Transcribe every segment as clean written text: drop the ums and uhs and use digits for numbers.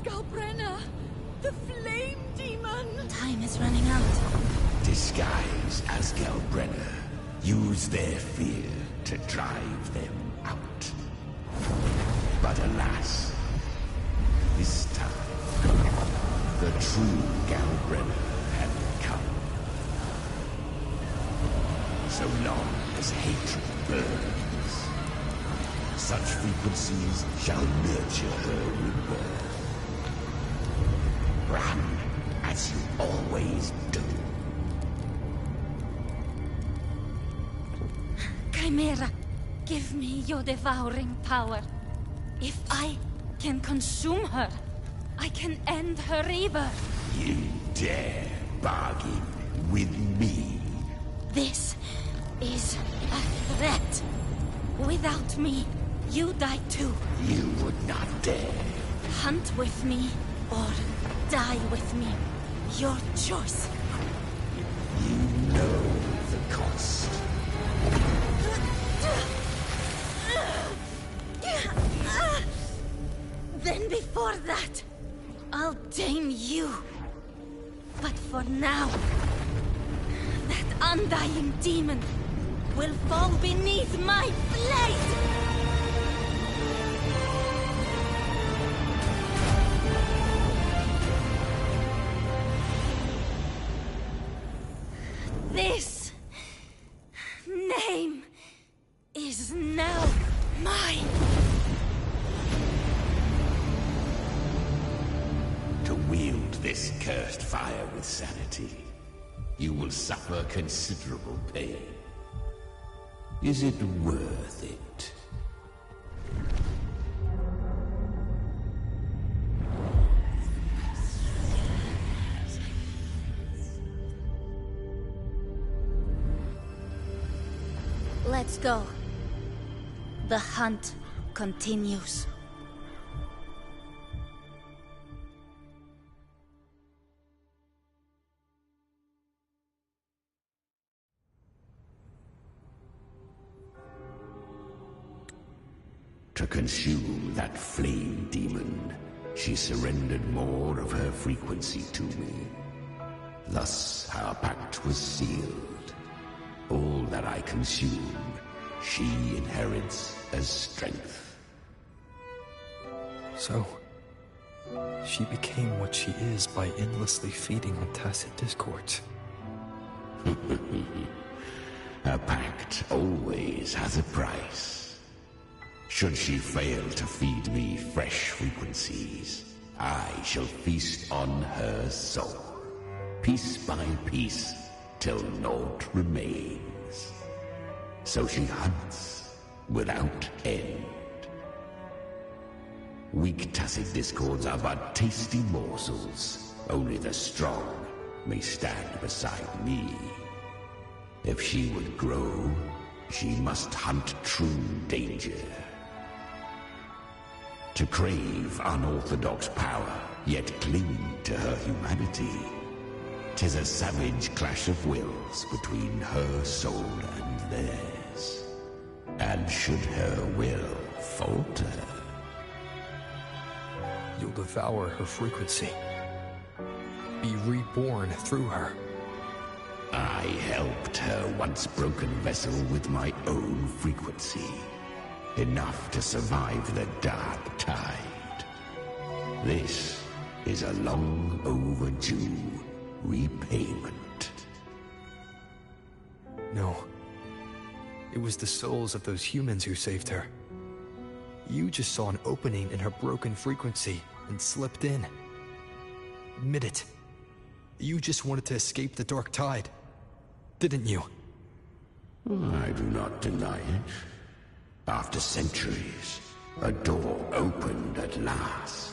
Skullbrenner! The flame demon! Time is running out. Disguise as Skullbrenner. Use their fear to drive them out. But alas, this time, the true Skullbrenner had come. So long as hatred burns, such frequencies shall nurture her rebirth. Run, as you always do. Chimera, give me your devouring power. If I can consume her, I can end her rebirth. You dare bargain with me? This is a threat. Without me, you die too. You would not dare. Hunt with me, or die with me. Your choice. You know the cost. Then before that, I'll tame you. But for now, that undying demon will fall beneath my blade! This name is now mine. To wield this cursed fire with sanity, you will suffer considerable pain. Is it worth it? Let's go. The hunt continues. To consume that flame demon, she surrendered more of her frequency to me. Thus, our pact was sealed. All that I consume, she inherits as strength. So, she became what she is by endlessly feeding on tacit discords. A pact always has a price. Should she fail to feed me fresh frequencies, I shall feast on her soul, piece by piece, till naught remains. So she hunts without end. Weak tacit discords are but tasty morsels. Only the strong may stand beside me. If she would grow, she must hunt true danger. To crave unorthodox power, yet cling to her humanity, 'tis a savage clash of wills between her soul and theirs. And should her will falter, You'll devour her frequency. Be reborn through her. I helped her once broken vessel with my own frequency. Enough to survive the dark tide. This is a long overdue repayment. No. It was the souls of those humans who saved her. You just saw an opening in her broken frequency and slipped in. Admit it. You just wanted to escape the dark tide, didn't you? I do not deny it. After centuries, a door opened at last.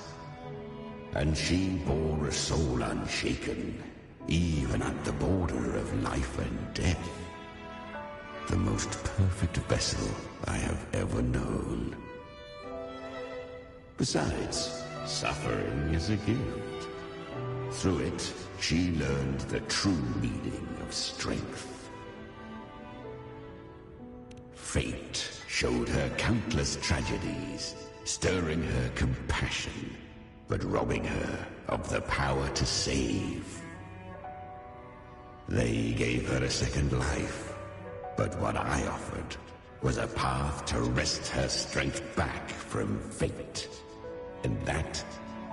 And she bore a soul unshaken, even at the border of life and death. The most perfect vessel I have ever known. Besides, suffering is a gift. Through it, she learned the true meaning of strength. Fate showed her countless tragedies, stirring her compassion. but robbing her of the power to save. They gave her a second life, but what I offered was a path to wrest her strength back from fate. And that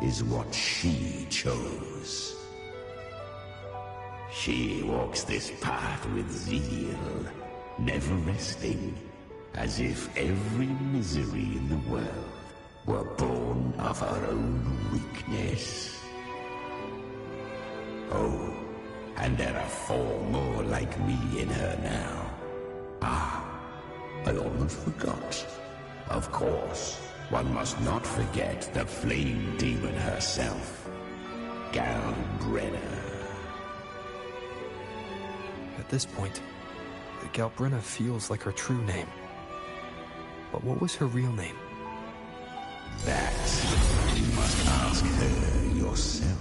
is what she chose. She walks this path with zeal, never resting, as if every misery in the world were born of her own weakness. Oh, and there are 4 more like me in her now. Ah, I almost forgot. Of course, one must not forget the flame demon herself, Galbrenna. At this point, Galbrenna feels like her true name. But what was her real name? That you must ask her yourself.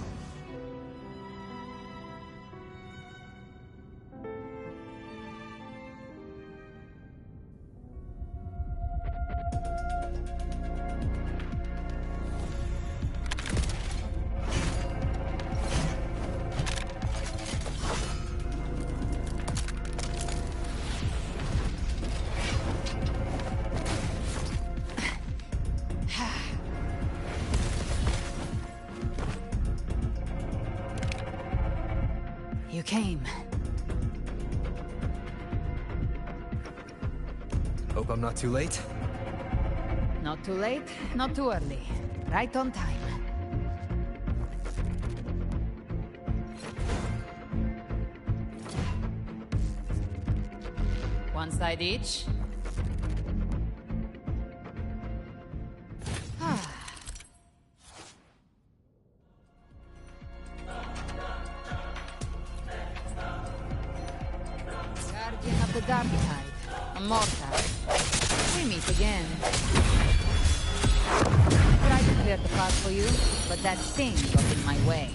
You came. Hope I'm not too late. Not too late, not too early. Right on time. One side each. Guardian of the Dark Tide, a mortal. We meet again. Tried to clear the path for you, but that thing got in my way.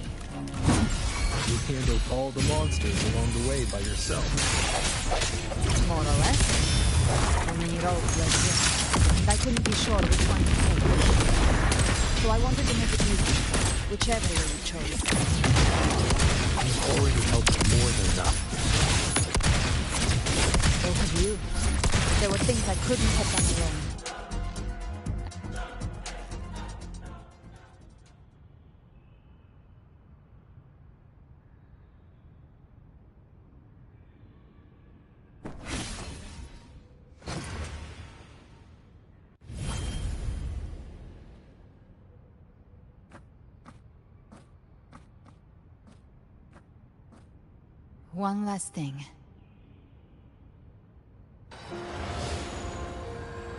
You handled all the monsters along the way by yourself. More or less. So many roads led here, and I couldn't be sure which one to take. So I wanted to make it easy, whichever way you chose. You've already helped more than enough. So could you. There were things I couldn't have done alone. One last thing.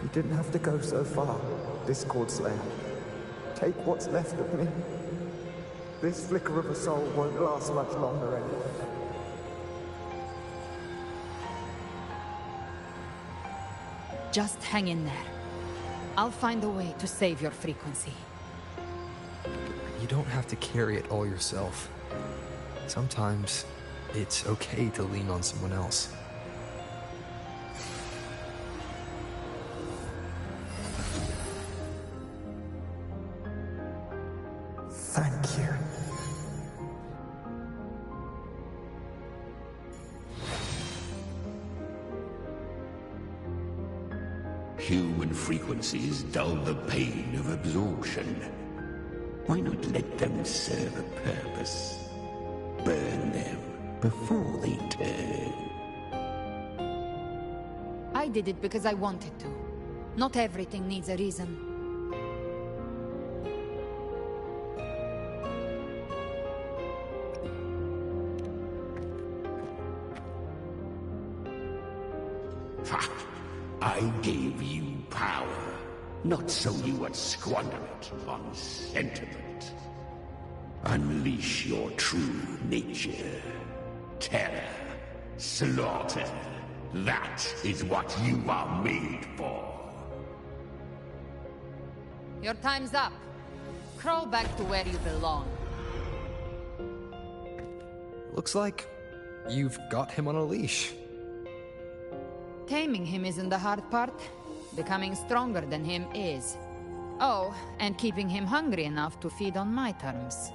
You didn't have to go so far, Discord Slayer. Take what's left of me. This flicker of a soul won't last much longer anyway. Just hang in there. I'll find a way to save your frequency. You don't have to carry it all yourself. Sometimes, it's okay to lean on someone else. Thank you. Human frequencies dull the pain of absorption. Why not let them serve a purpose? Burn them before they turn. I did it because I wanted to. Not everything needs a reason. Ha! I gave you power, not so you would squander it on sentiment. Unleash your true nature. Terror, slaughter. That is what you are made for. Your time's up. Crawl back to where you belong. Looks like you've got him on a leash. Taming him isn't the hard part. Becoming stronger than him is. Oh, and keeping him hungry enough to feed on my terms.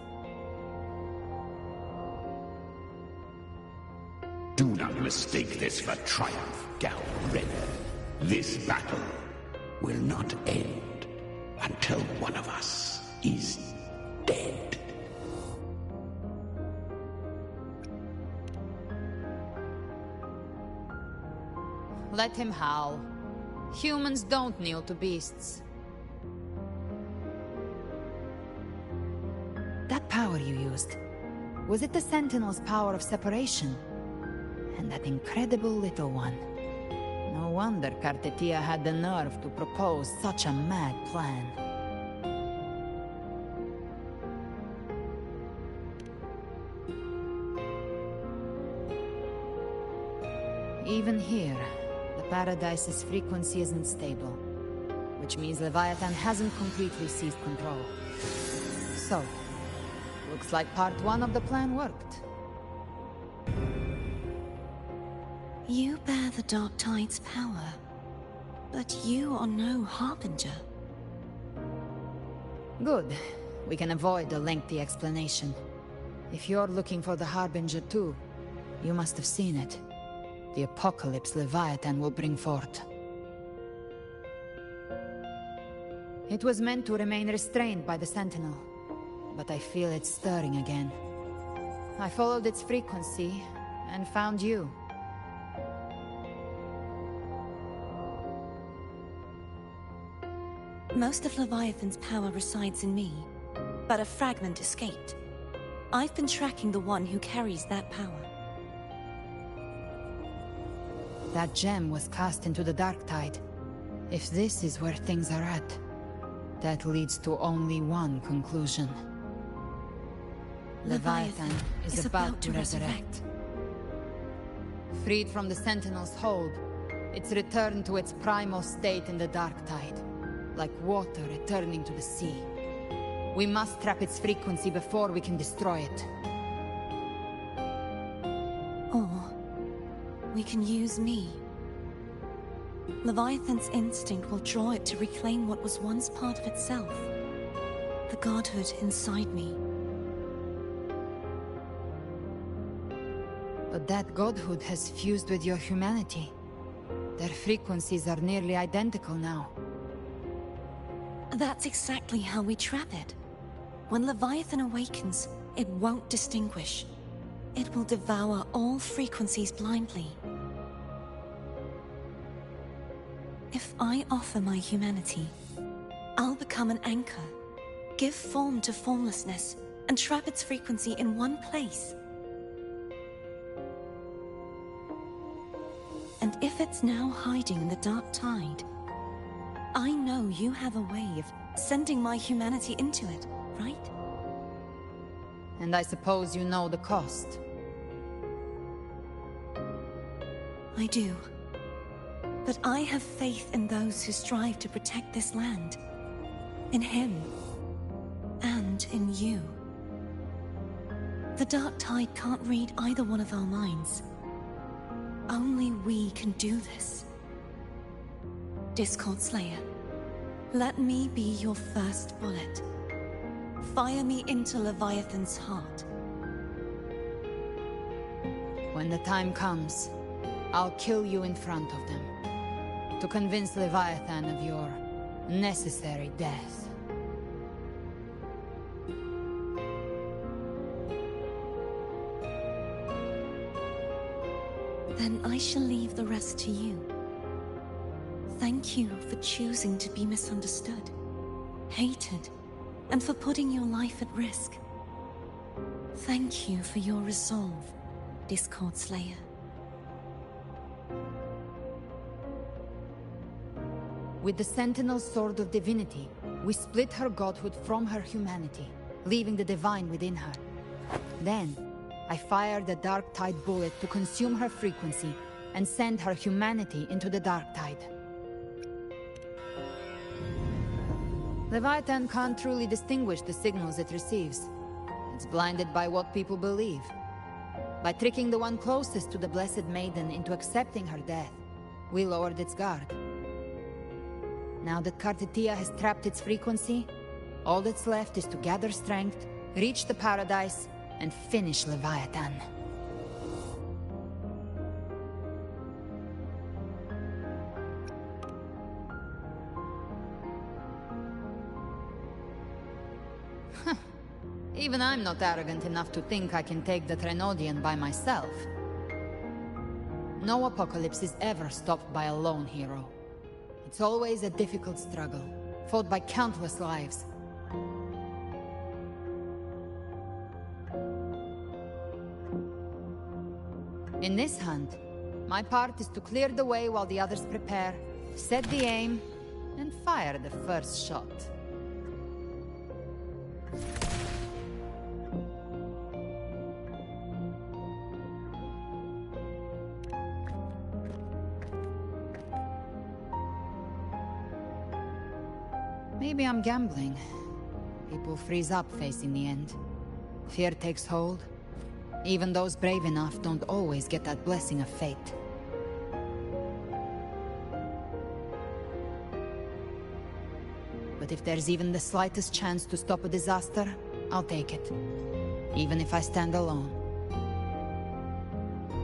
Do not mistake this for triumph, Gal Renner. This battle will not end until one of us is dead. Let him howl. Humans don't kneel to beasts. That power you used, was it the Sentinel's power of separation? And that incredible little one. No wonder Cartetia had the nerve to propose such a mad plan. Even here, the Paradise's frequency isn't stable, which means Leviathan hasn't completely seized control. So, looks like part one of the plan worked. You bear the Dark Tide's power, but you are no Harbinger. Good. We can avoid a lengthy explanation. If you're looking for the Harbinger too, you must have seen it. The apocalypse Leviathan will bring forth. It was meant to remain restrained by the Sentinel, but I feel it stirring again. I followed its frequency, and found you. Most of Leviathan's power resides in me, but a fragment escaped. I've been tracking the one who carries that power. That gem was cast into the Dark Tide. If this is where things are at, that leads to only one conclusion. Leviathan is about to resurrect. Freed from the Sentinel's hold, it's returned to its primal state in the Dark Tide, like water returning to the sea. We must trap its frequency before we can destroy it. Or we can use me. Leviathan's instinct will draw it to reclaim what was once part of itself. The godhood inside me. But that godhood has fused with your humanity. Their frequencies are nearly identical now. That's exactly how we trap it. When Leviathan awakens, it won't distinguish. It will devour all frequencies blindly. If I offer my humanity, I'll become an anchor, give form to formlessness, and trap its frequency in one place. And if it's now hiding in the Dark Tide, I know you have a way of sending my humanity into it, right? And I suppose you know the cost. I do. But I have faith in those who strive to protect this land. In him. And in you. The Dark Tide can't read either one of our minds. Only we can do this. Discord Slayer, let me be your first bullet. Fire me into Leviathan's heart. When the time comes, I'll kill you in front of them, to convince Leviathan of your necessary death. Then I shall leave the rest to you. Thank you for choosing to be misunderstood, hated, and for putting your life at risk. Thank you for your resolve, Discord Slayer. With the Sentinel's Sword of Divinity, we split her godhood from her humanity, leaving the divine within her. Then, I fired the Dark Tide bullet to consume her frequency and send her humanity into the Dark Tide. Leviathan can't truly distinguish the signals it receives. It's blinded by what people believe. By tricking the one closest to the Blessed Maiden into accepting her death, we lowered its guard. Now that Kartatia has trapped its frequency, all that's left is to gather strength, reach the paradise, and finish Leviathan. Even I'm not arrogant enough to think I can take the Trenodian by myself. No apocalypse is ever stopped by a lone hero. It's always a difficult struggle, fought by countless lives. In this hunt, my part is to clear the way while the others prepare, set the aim, and fire the first shot. Maybe I'm gambling. People freeze up facing the end. Fear takes hold. Even those brave enough don't always get that blessing of fate. But if there's even the slightest chance to stop a disaster, I'll take it. Even if I stand alone.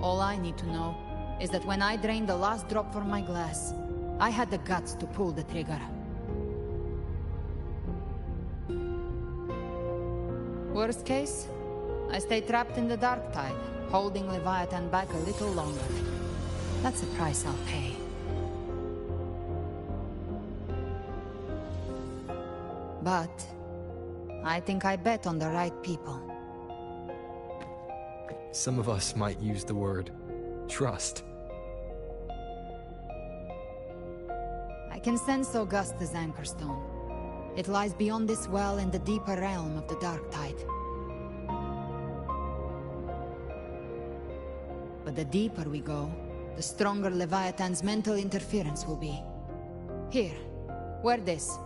All I need to know is that when I drained the last drop from my glass, I had the guts to pull the trigger. Worst case, I stay trapped in the dark tide, holding Leviathan back a little longer. That's the price I'll pay. But I think I bet on the right people. Some of us might use the word trust. I can sense Augusta's anchorstone. It lies beyond this well in the deeper realm of the dark tide. But the deeper we go, the stronger Leviathan's mental interference will be. Here, wear this.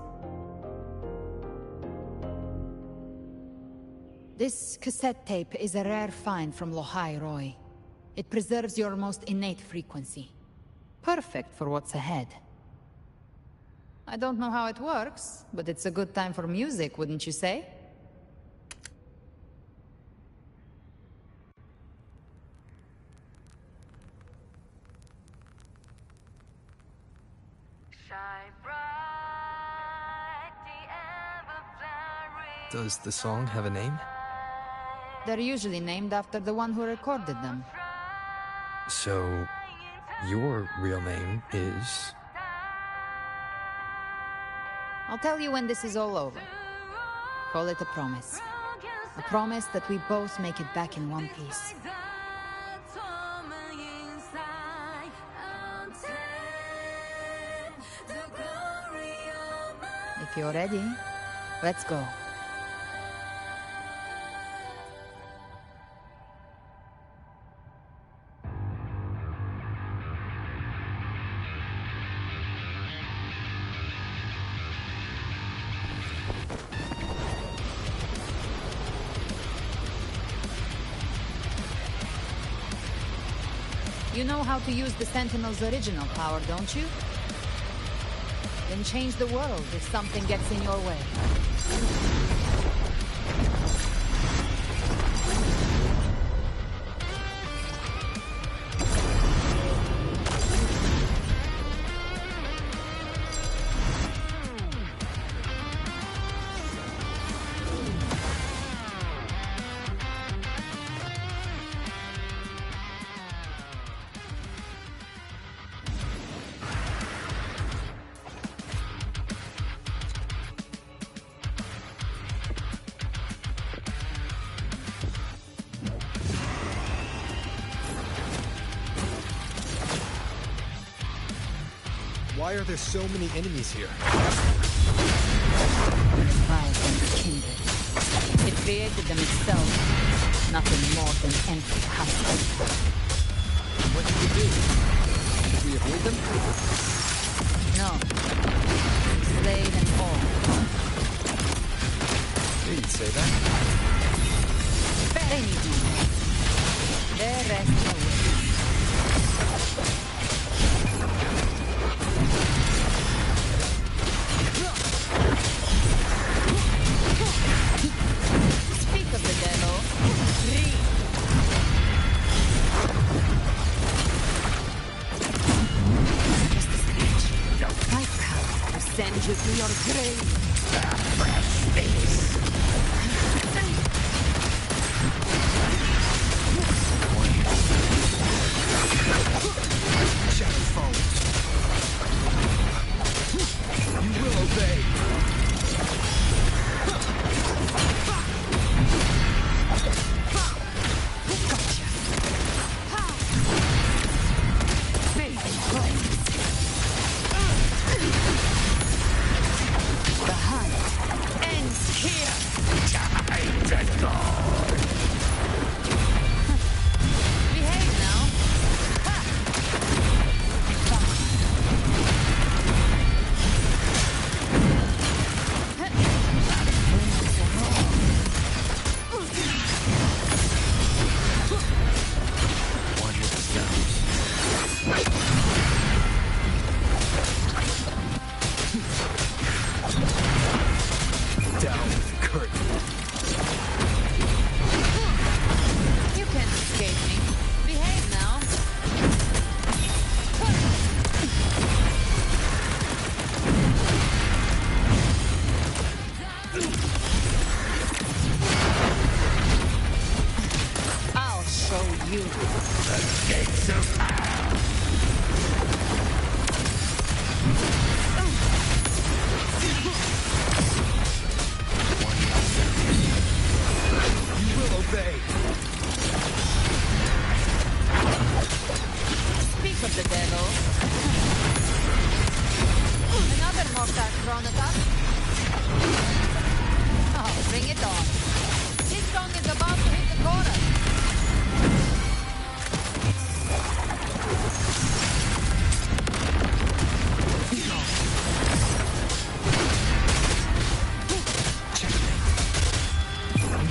This cassette tape is a rare find from Lohai Roy. It preserves your most innate frequency. Perfect for what's ahead. I don't know how it works, but it's a good time for music, wouldn't you say? Does the song have a name? They're usually named after the one who recorded them. So, your real name is... I'll tell you when this is all over. Call it a promise. A promise that we both make it back in one piece. If you're ready, let's go. You know how to use the Sentinel's original power, don't you? Then change the world if something gets in your way. Why are there so many enemies here? Leviathan's kindred. It created them itself. Nothing more than empty husk. What did we do? Did we avoid them? No. Slay them all. Yeah, you'd say that. They need you. Their rest awaits. your grave! Shadow falls. You will obey. Gotcha! Fading flames! The hunt ends here! Time to go! Behave now! Ha! One with the sound. Down with the curtain. You can't escape me. Behave now. I'll show you. Gates of hell! One with the sound. You will obey. Speak of the devil. Another mortar thrown at us. Oh, bring it on. This song is about to hit the chorus.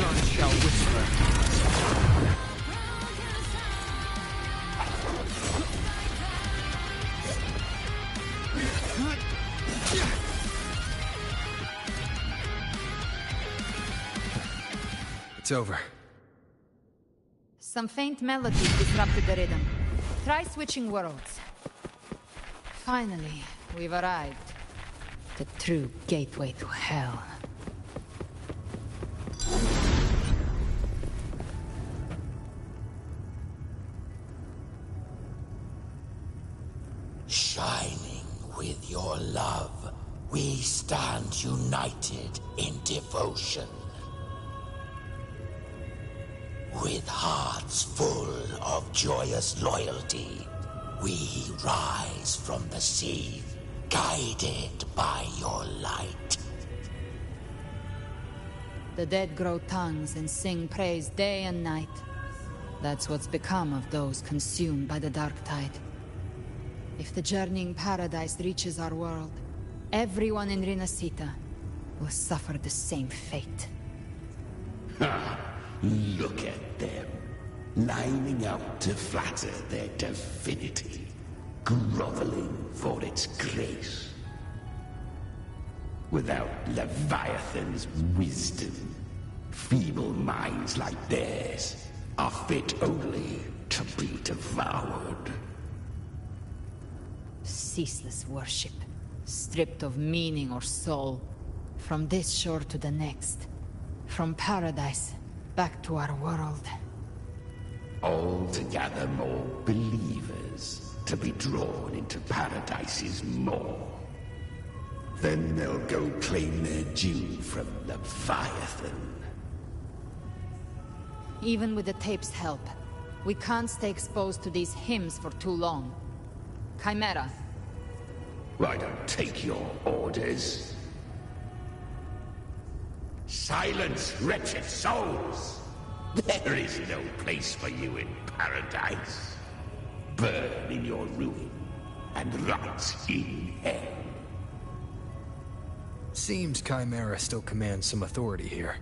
None shall whisper. It's over. Some faint melodies disrupted the rhythm. Try switching worlds. Finally, we've arrived. The true gateway to hell. Shining with your love, we stand united in devotion. With hearts full of joyous loyalty, we rise from the sea, guided by your light. The dead grow tongues and sing praise day and night. That's what's become of those consumed by the dark tide. If the journeying paradise reaches our world, everyone in Rinasita will suffer the same fate. Look at them, lining up to flatter their divinity, groveling for its grace. Without Leviathan's wisdom, feeble minds like theirs are fit only to be devoured. Ceaseless worship, stripped of meaning or soul, from this shore to the next, from paradise back to our world. All to gather more believers to be drawn into Paradise's maw. Then they'll go claim their due from Leviathan. Even with the tape's help, we can't stay exposed to these hymns for too long. Chimera, I don't take your orders. Silence, wretched souls! There is no place for you in Paradise. Burn in your ruin and rot in hell. Seems Chimera still commands some authority here.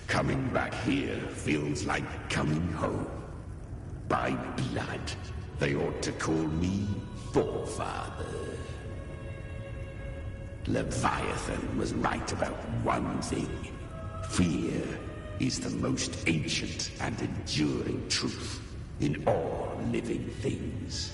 Coming back here feels like coming home. By blood, they ought to call me Forefather. Leviathan was right about one thing. Fear is the most ancient and enduring truth in all living things.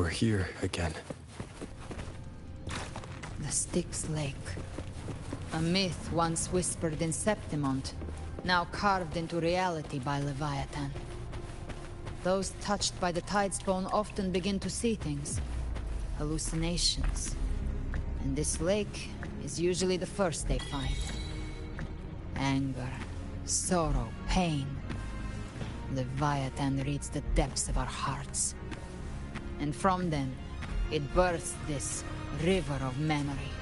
we're here again. The Styx Lake. A myth once whispered in Septimont, now carved into reality by Leviathan. Those touched by the Tidespawn often begin to see things. Hallucinations. And this lake is usually the first they find. Anger, sorrow, pain. Leviathan reads the depths of our hearts. And from them, it births this river of memory.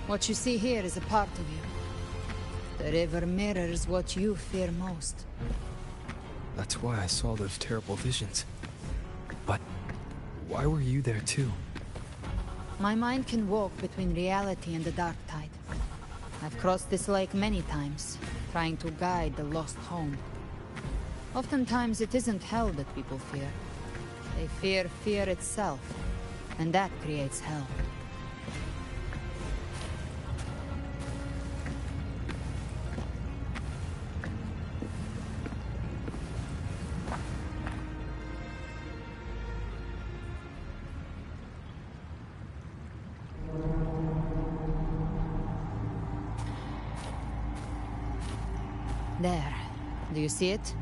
What you see here is a part of you. The river mirrors what you fear most. That's why I saw those terrible visions. But why were you there too? My mind can walk between reality and the dark tide. I've crossed this lake many times, trying to guide the lost home. Oftentimes it isn't hell that people fear. They fear fear itself, and that creates hell. There. Do you see it?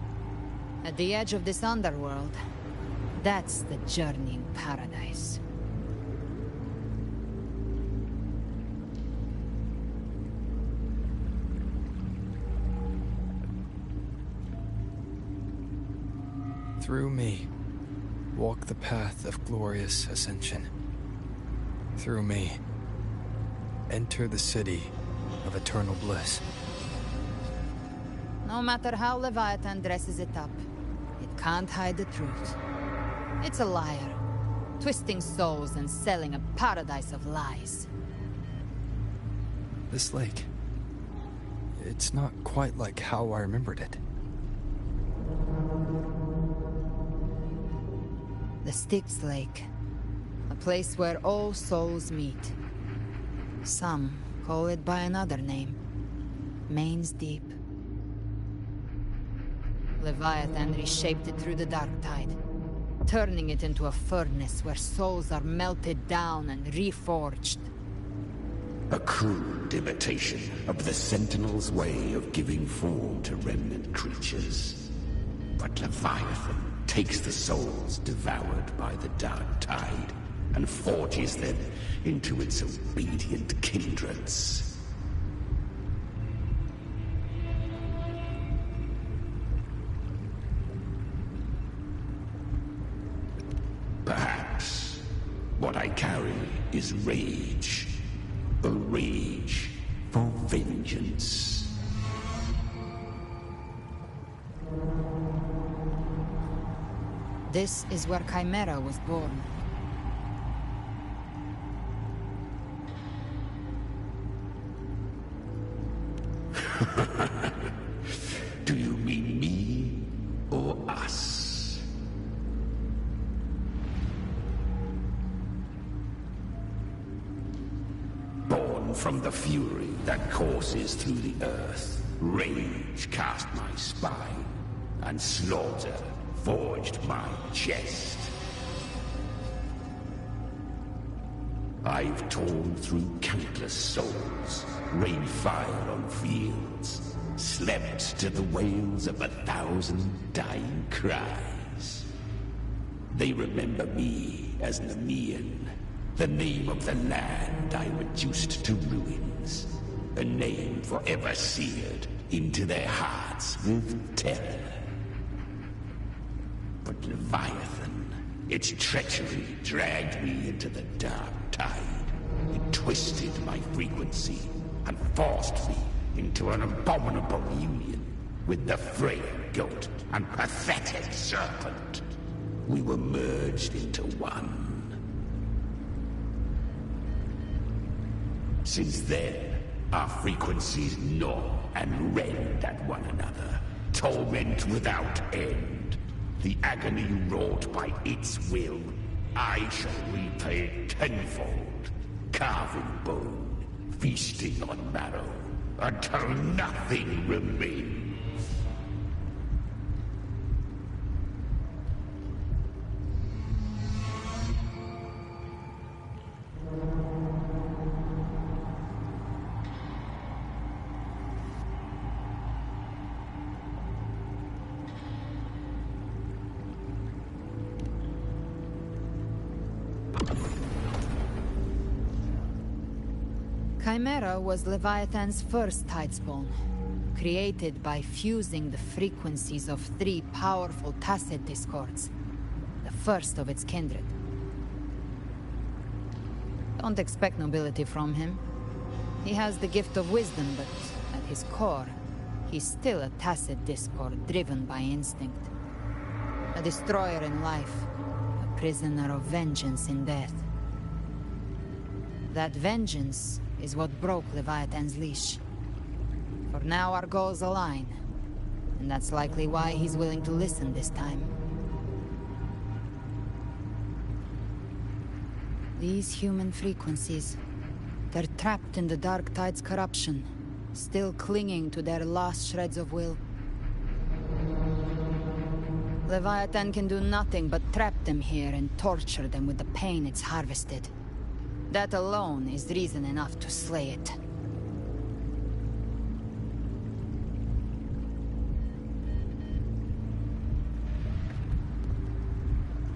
At the edge of this underworld. That's the journeying paradise. Through me, walk the path of glorious ascension. Through me, enter the city of eternal bliss. No matter how Leviathan dresses it up, it can't hide the truth. It's a liar, twisting souls and selling a paradise of lies. This lake, it's not quite like how I remembered it. The Styx Lake, a place where all souls meet. Some call it by another name, Main's Deep. Leviathan reshaped it through the dark tide, turning it into a furnace where souls are melted down and reforged. A crude imitation of the Sentinel's way of giving form to remnant creatures. But Leviathan takes the souls devoured by the dark tide and forges them into its obedient kindreds. Perhaps what I carry is rage. A rage for vengeance. This is where Chimera was born. Do you mean me or us? Born from the fury that courses through the earth, rage cast my spine, and slaughter forged my chest. I've torn through countless souls, rained fire on fields, slept to the wails of 1,000 dying cries. They remember me as Nemean, the name of the land I reduced to ruins, a name forever seared into their hearts with terror. But Leviathan, its treachery dragged me into the dark tide. It twisted my frequency and forced me into an abominable union with the frail goat and pathetic serpent. We were merged into one. Since then, our frequencies gnaw and rend at one another, torment without end. The agony wrought by its will, I shall repay tenfold, carving bone, feasting on marrow, until nothing remains. Chimera was Leviathan's first tidespawn, created by fusing the frequencies of 3 powerful tacit discords, the first of its kindred. Don't expect nobility from him. He has the gift of wisdom, but at his core, he's still a tacit discord driven by instinct. A destroyer in life, a prisoner of vengeance in death. That vengeance is what broke Leviathan's leash. For now our goals align, and that's likely why he's willing to listen this time. These human frequencies, they're trapped in the Dark Tide's corruption, still clinging to their last shreds of will. Leviathan can do nothing but trap them here and torture them with the pain it's harvested. That alone is reason enough to slay it.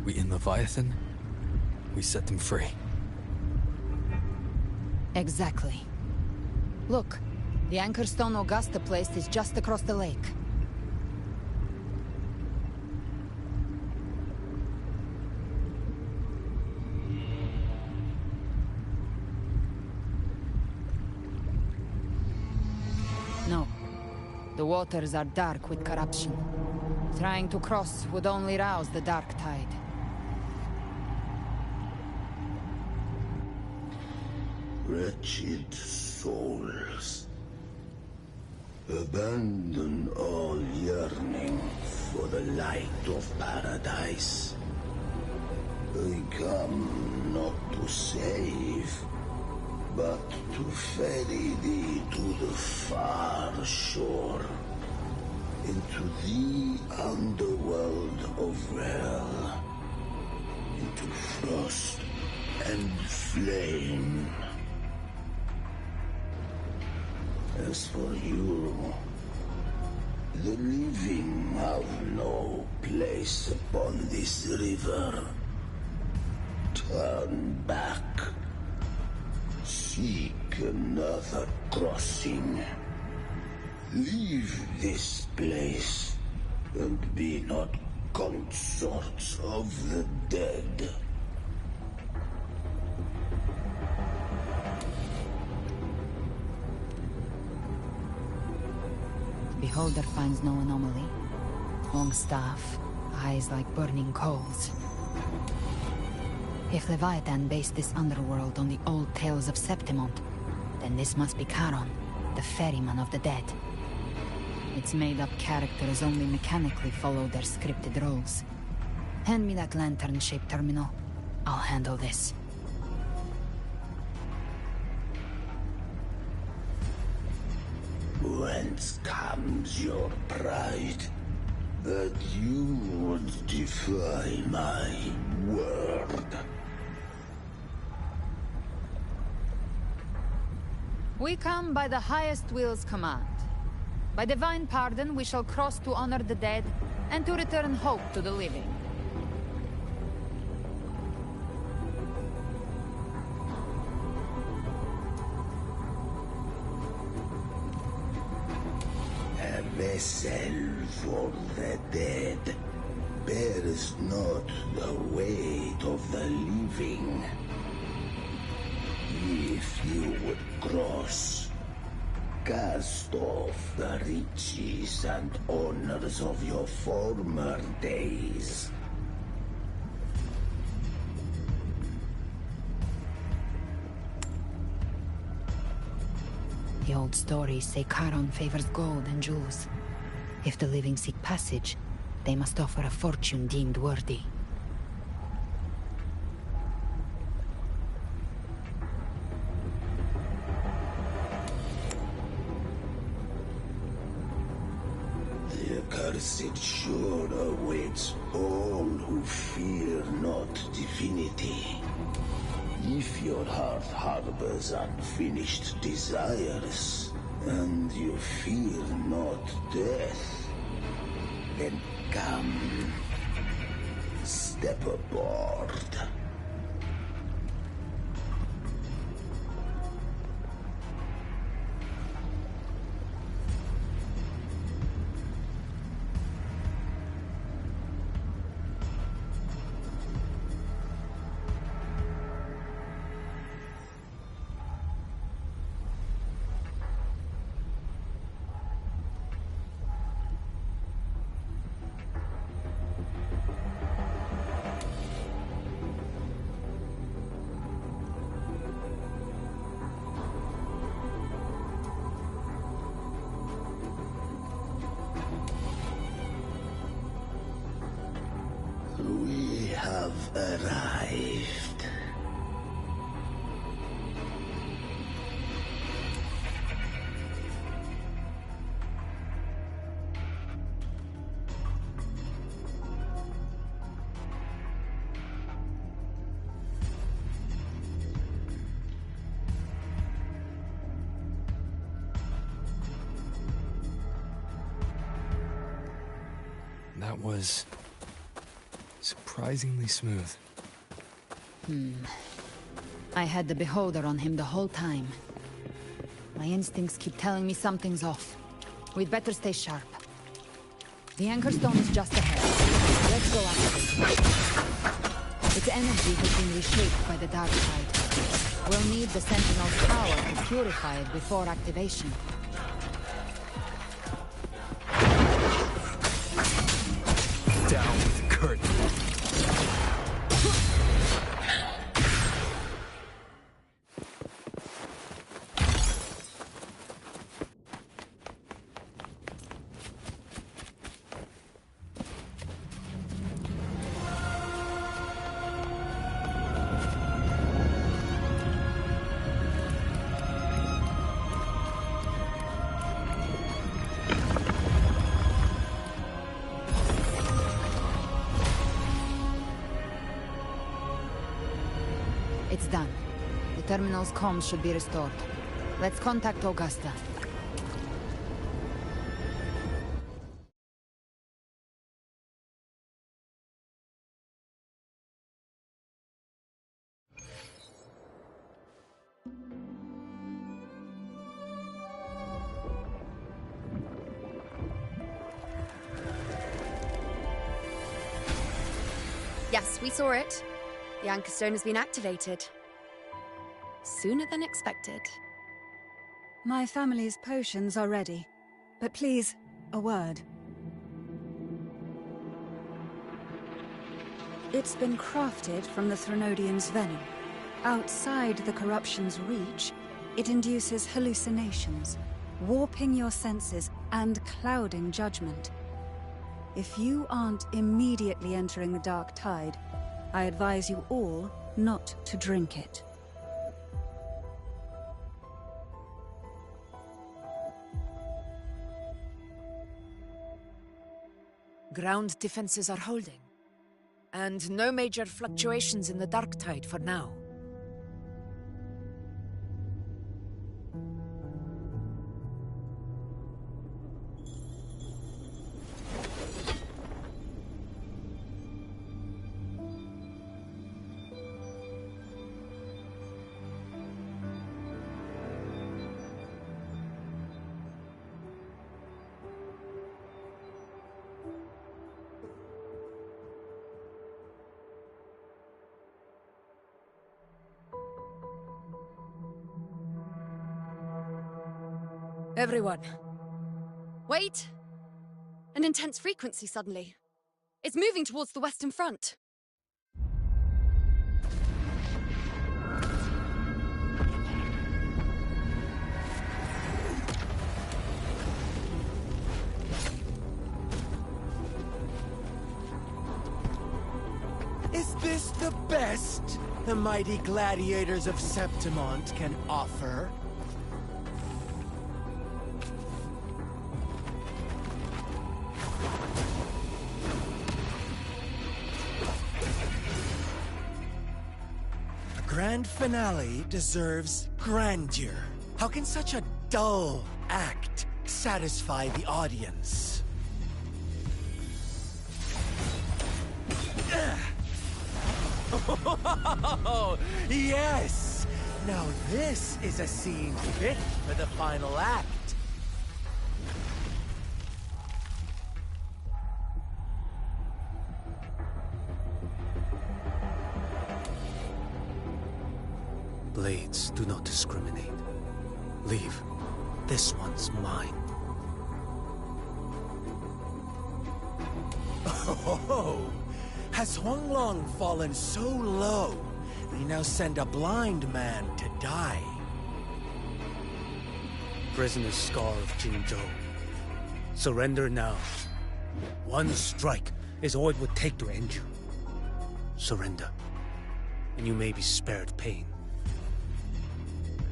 We in Leviathan? We set them free. Exactly. Look, the Anchorstone Augusta place is just across the lake. No. The waters are dark with corruption. Trying to cross would only rouse the Dark Tide. Wretched souls, abandon all yearning for the light of paradise. I come not to save, but to ferry thee to the far shore, into the underworld of hell, into frost and flame. As for you, the living have no place upon this river. Turn back. Seek another crossing. Leave this place, and be not consorts of the dead. Beholder finds no anomaly. Long staff, eyes like burning coals. If Leviathan based this underworld on the old tales of Septimont, then this must be Charon, the ferryman of the dead. Its made-up characters only mechanically follow their scripted roles. Hand me that lantern-shaped terminal. I'll handle this. Whence comes your pride? That you would defy my word? We come by the highest will's command. By divine pardon, we shall cross to honor the dead, and to return hope to the living. A vessel for the dead bears not the weight of the living. If you would cross, cast off the riches and honors of your former days. The old stories say Charon favors gold and jewels. If the living seek passage, they must offer a fortune deemed worthy. The accursed shore awaits all who fear not divinity. If your heart harbors unfinished desires, and you fear not death, then come, step aboard. arrived. That was surprisingly smooth. I had the Beholder on him the whole time. My instincts keep telling me something's off. We'd better stay sharp. The Anchor Stone is just ahead. Let's go after it. Its energy has been reshaped by the dark tide. We'll need the Sentinel's power to purify it before activation. Down with the curtain. It's done. The terminal's comms should be restored. Let's contact Augusta. Yes, we saw it. The Anchor Stone has been activated. Sooner than expected. My family's potions are ready. But please, a word. It's been crafted from the Threnodian's venom. Outside the corruption's reach, it induces hallucinations, warping your senses and clouding judgment. If you aren't immediately entering the dark tide, I advise you all not to drink it. Ground defenses are holding. And no major fluctuations in the dark tide for now. Everyone. Wait! An intense frequency suddenly. It's moving towards the Western Front. Is this the best the mighty gladiators of Septimont can offer? A grand finale deserves grandeur. How can such a dull act satisfy the audience? Oh, yes! Now this is a scene fit for the final act. Blades do not discriminate. Leave. This one's mine. Oh, has Huanglong fallen so low, they now send a blind man to die? Prisoner's Scar of Jingzhou. Surrender now. One strike is all it would take to end you. surrender, and you may be spared pain.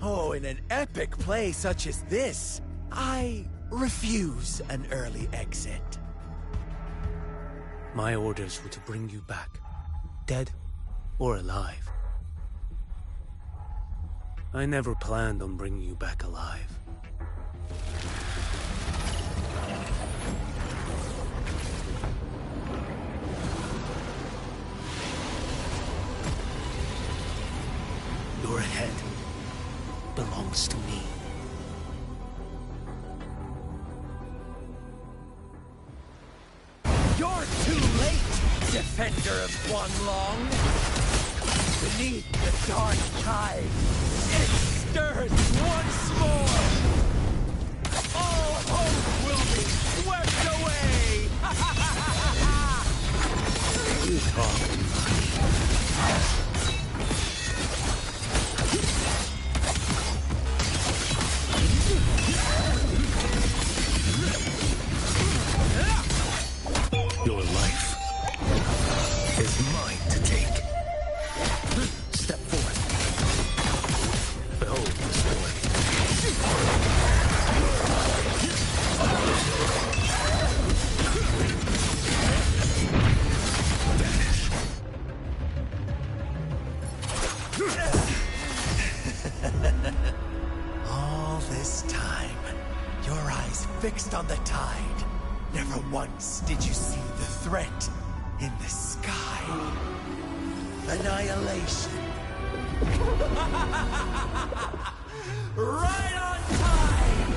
Oh, in an epic play such as this, I refuse an early exit. My orders were to bring you back, dead or alive. I never planned on bringing you back alive. Your head belongs to me. You're too late, defender of Guanlong! Beneath the dark tide, it stirs once more! All hope will be swept away! You talk too much. Your life is mine to take. Step forth. Behold the sword. All this time, your eyes fixed on the tide. Never once did you see the threat in the sky. Annihilation. Right on time!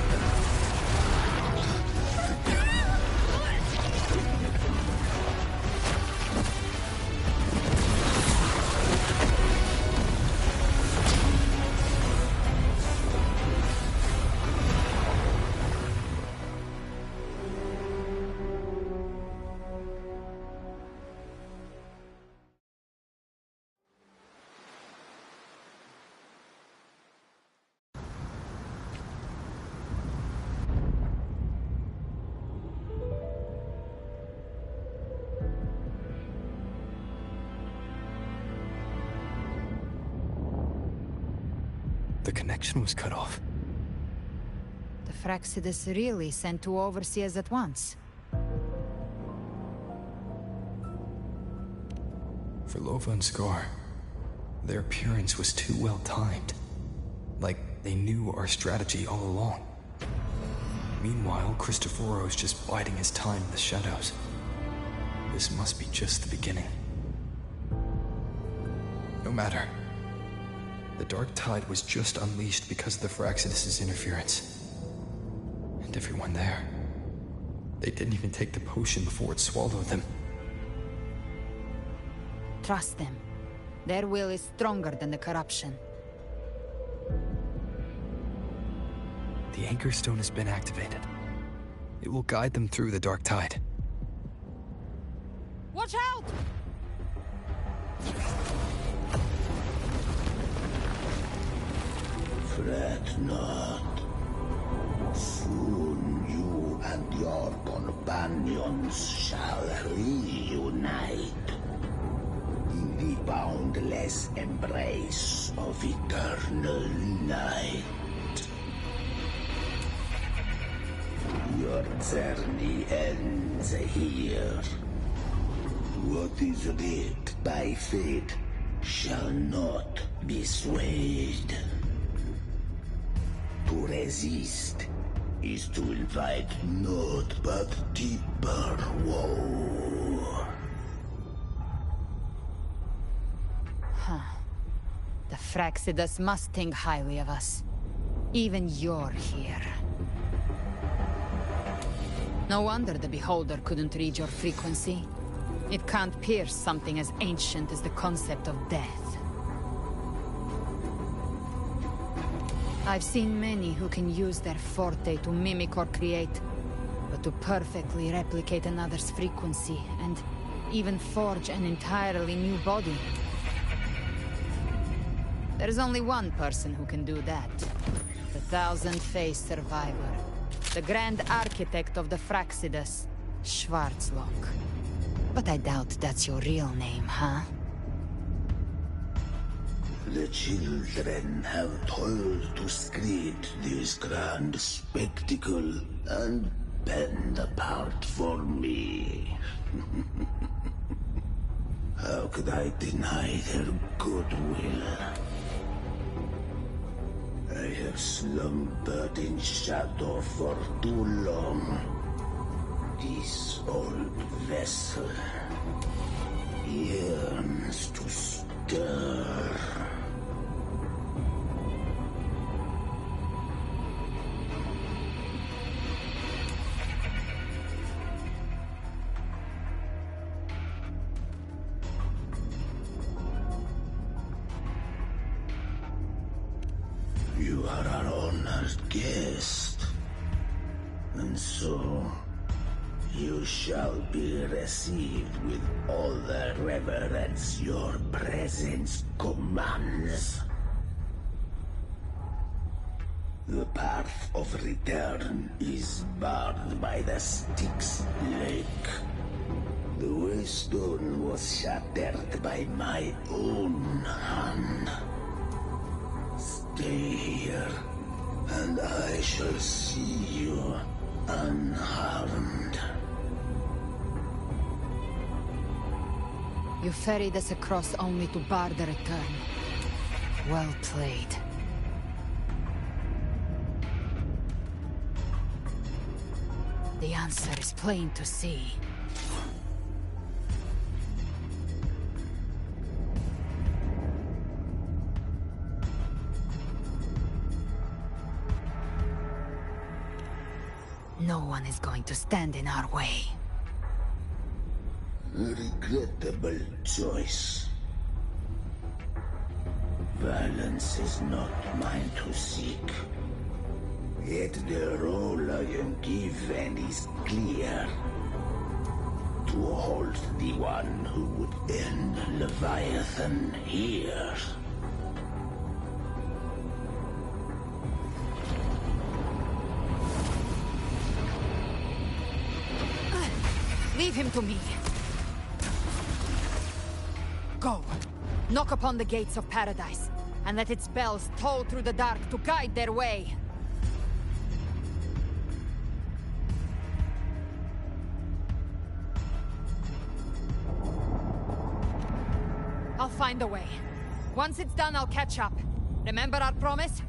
The connection was cut off. The Fraxidus really sent two overseers at once. For Lova and Scar, their appearance was too well timed. Like they knew our strategy all along. Meanwhile, Cristoforo's just biding his time in the shadows. This must be just the beginning. No matter. The dark tide was just unleashed because of the Fraxidus' interference. And everyone there, they didn't even take the potion before it swallowed them. Trust them. Their will is stronger than the corruption. The Anchor Stone has been activated. It will guide them through the dark tide. Watch out! Fret not. Soon you and your companions shall reunite in the boundless embrace of eternal night. Your journey ends here. What is writ by fate shall not be swayed. To resist is to invite naught but deeper woe. The Fraxidus must think highly of us. Even you're here. No wonder the Beholder couldn't read your frequency. It can't pierce something as ancient as the concept of death. I've seen many who can use their forte to mimic or create, but to perfectly replicate another's frequency and even forge an entirely new body. There's only one person who can do that. The thousand-faced survivor. The Grand Architect of the Fraxidus, Schwarzlock. But I doubt that's your real name, huh? The children have toiled to create this grand spectacle and bend apart for me. How could I deny their goodwill? I have slumbered in shadow for too long. This old vessel yearns to stir. You are our honored guest, and so you shall be received with all the reverence your presence commands. The path of return is barred by the Styx Lake. The waystone was shattered by my own hand. Stay here, and I shall see you unharmed. You ferried us across only to bar the return. Well played. The answer is plain to see. No one is going to stand in our way. A regrettable choice. Violence is not mine to seek. Yet the role I am given is clear. To hold the one who would end Leviathan here. Leave him to me. Go. Knock upon the gates of paradise, and let its bells toll through the dark to guide their way. I'll find a way. Once it's done, I'll catch up. Remember our promise?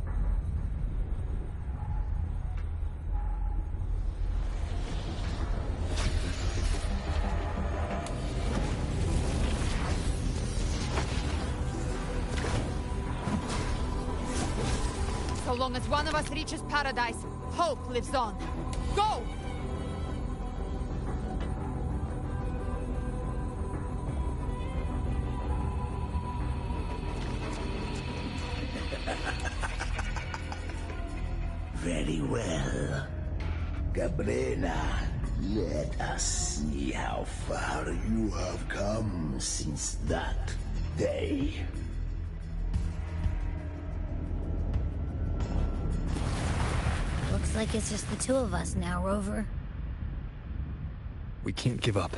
So long as one of us reaches paradise, hope lives on. Go! Very well. Cabrera, let us see how far you have come since that day. Looks like it's just the two of us now, Rover. We can't give up.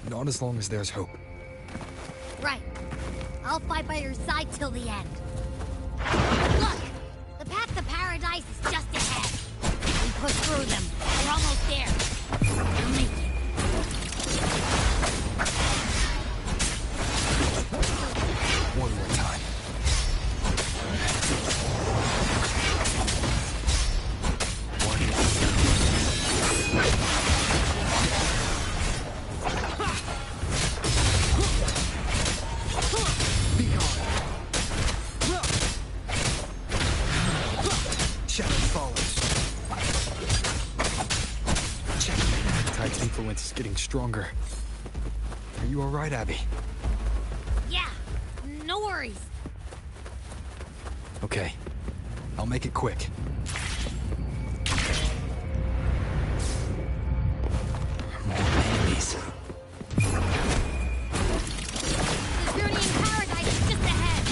Not as long as there's hope. Right. I'll fight by your side till the end. Look! The path to paradise is just ahead. We push through them. We're almost there. We'll make it. One more time. It's getting stronger. Are you all right, Abby? Yeah, no worries. Okay, I'll make it quick. More enemies. The journey in paradise is just ahead.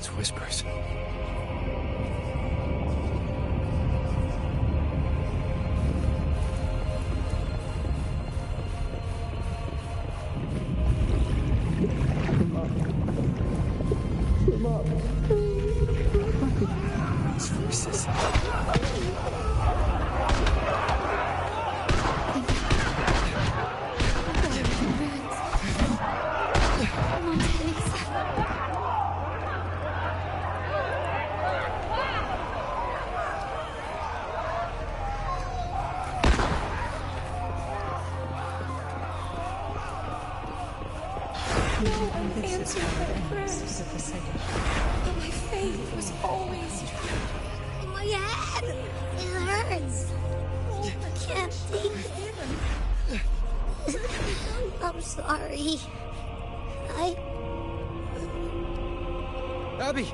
It's whispers. It's voices. This is how it ends, said the city. But my faith was always true. My head! It hurts! I can't think. I'm sorry. Abby!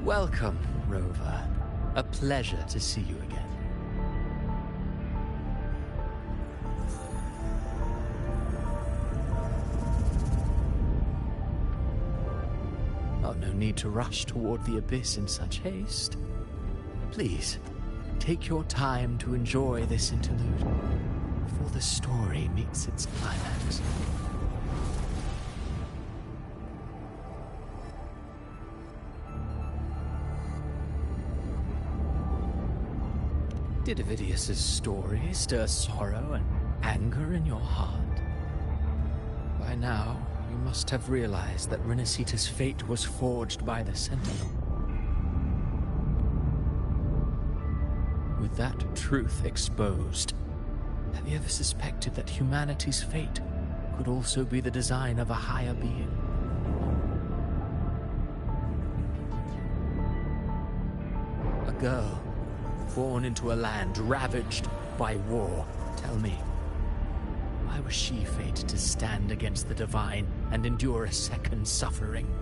Welcome, Rover. A pleasure to see you again. Oh, no need to rush toward the abyss in such haste. Please, take your time to enjoy this interlude before the story meets its climax. Did Avidius's story stir sorrow and anger in your heart? By now, you must have realized that Renacita's fate was forged by the Sentinel. With that truth exposed, have you ever suspected that humanity's fate could also be the design of a higher being? A girl born into a land ravaged by war. Tell me, why was she fated to stand against the divine and endure a second suffering?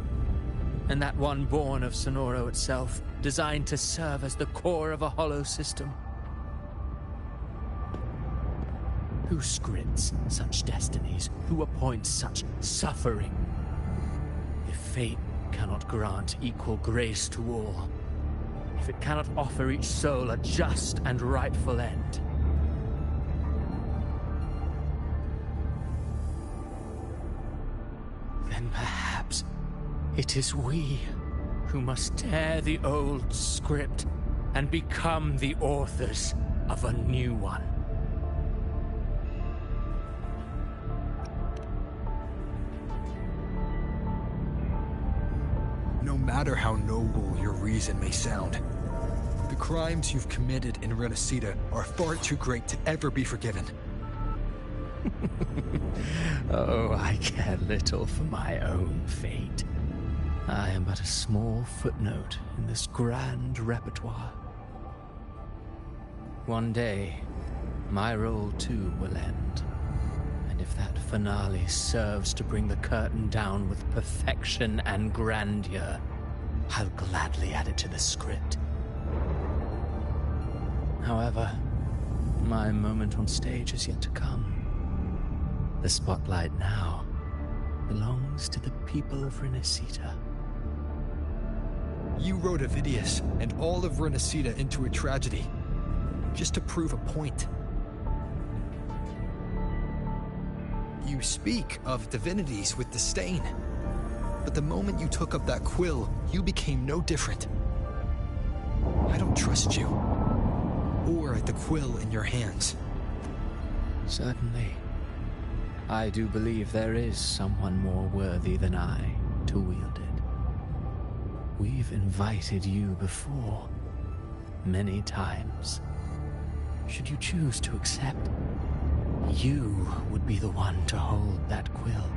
And that one born of Sonoro itself, designed to serve as the core of a hollow system? Who scripts such destinies? Who appoints such suffering? If fate cannot grant equal grace to all, if it cannot offer each soul a just and rightful end, then perhaps it is we who must tear the old script and become the authors of a new one. No matter how noble your reason may sound, the crimes you've committed in Renacita are far too great to ever be forgiven. Oh, I care little for my own fate. I am but a small footnote in this grand repertoire. One day, my role too will end. And if that finale serves to bring the curtain down with perfection and grandeur, I'll gladly add it to the script. However, my moment on stage is yet to come. The spotlight now belongs to the people of Renacita. You wrote Avidius and all of Renacita into a tragedy, just to prove a point. You speak of divinities with disdain. But the moment you took up that quill, you became no different. I don't trust you. Or the quill in your hands. Certainly. I do believe there is someone more worthy than I to wield it. We've invited you before, many times. Should you choose to accept, you would be the one to hold that quill.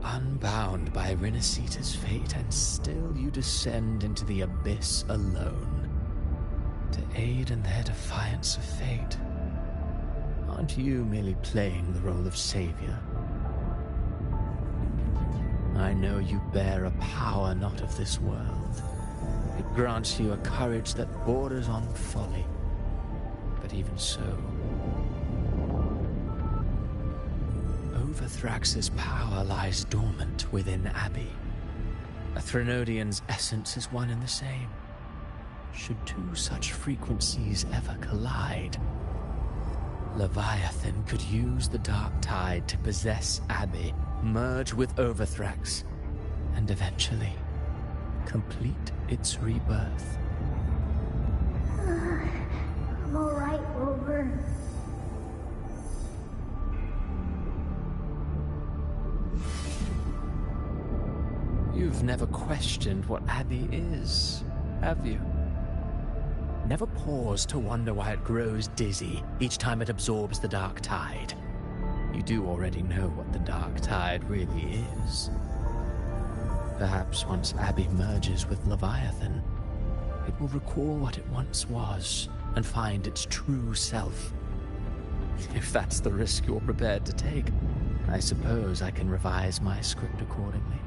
Unbound by Renacita's fate, and still you descend into the abyss alone, to aid in their defiance of fate. Aren't you merely playing the role of savior? I know you bear a power not of this world. It grants you a courage that borders on folly. But even so, Overthrax's power lies dormant within Abbey. A Threnodian's essence is one and the same. Should two such frequencies ever collide, Leviathan could use the dark tide to possess Abbey, merge with Overthrax, and eventually complete its rebirth. I'm alright, Wilbur. You've never questioned what Abbey is, have you? Never paused to wonder why it grows dizzy each time it absorbs the dark tide. You do already know what the dark tide really is. Perhaps once Abbey merges with Leviathan, it will recall what it once was and find its true self. If that's the risk you're prepared to take, I suppose I can revise my script accordingly.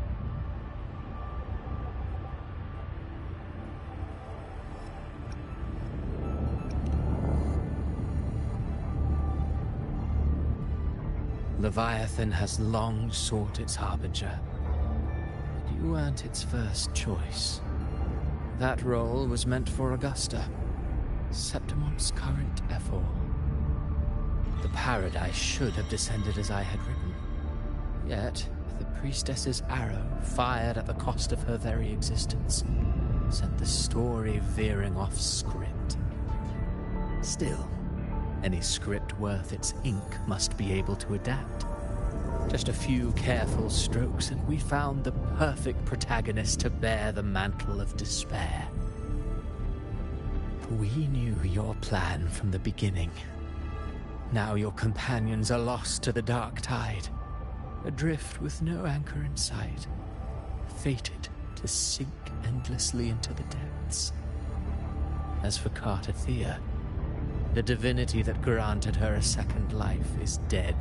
Leviathan has long sought its harbinger, but you weren't its first choice. That role was meant for Augusta, Septimon's current Ephor. The paradise should have descended as I had written. Yet, the priestess's arrow, fired at the cost of her very existence, sent the story veering off script. Still, any script worth its ink must be able to adapt. Just a few careful strokes and we found the perfect protagonist to bear the mantle of despair. We knew your plan from the beginning. Now your companions are lost to the dark tide, adrift with no anchor in sight, fated to sink endlessly into the depths. As for Cartathea, the divinity that granted her a second life is dead.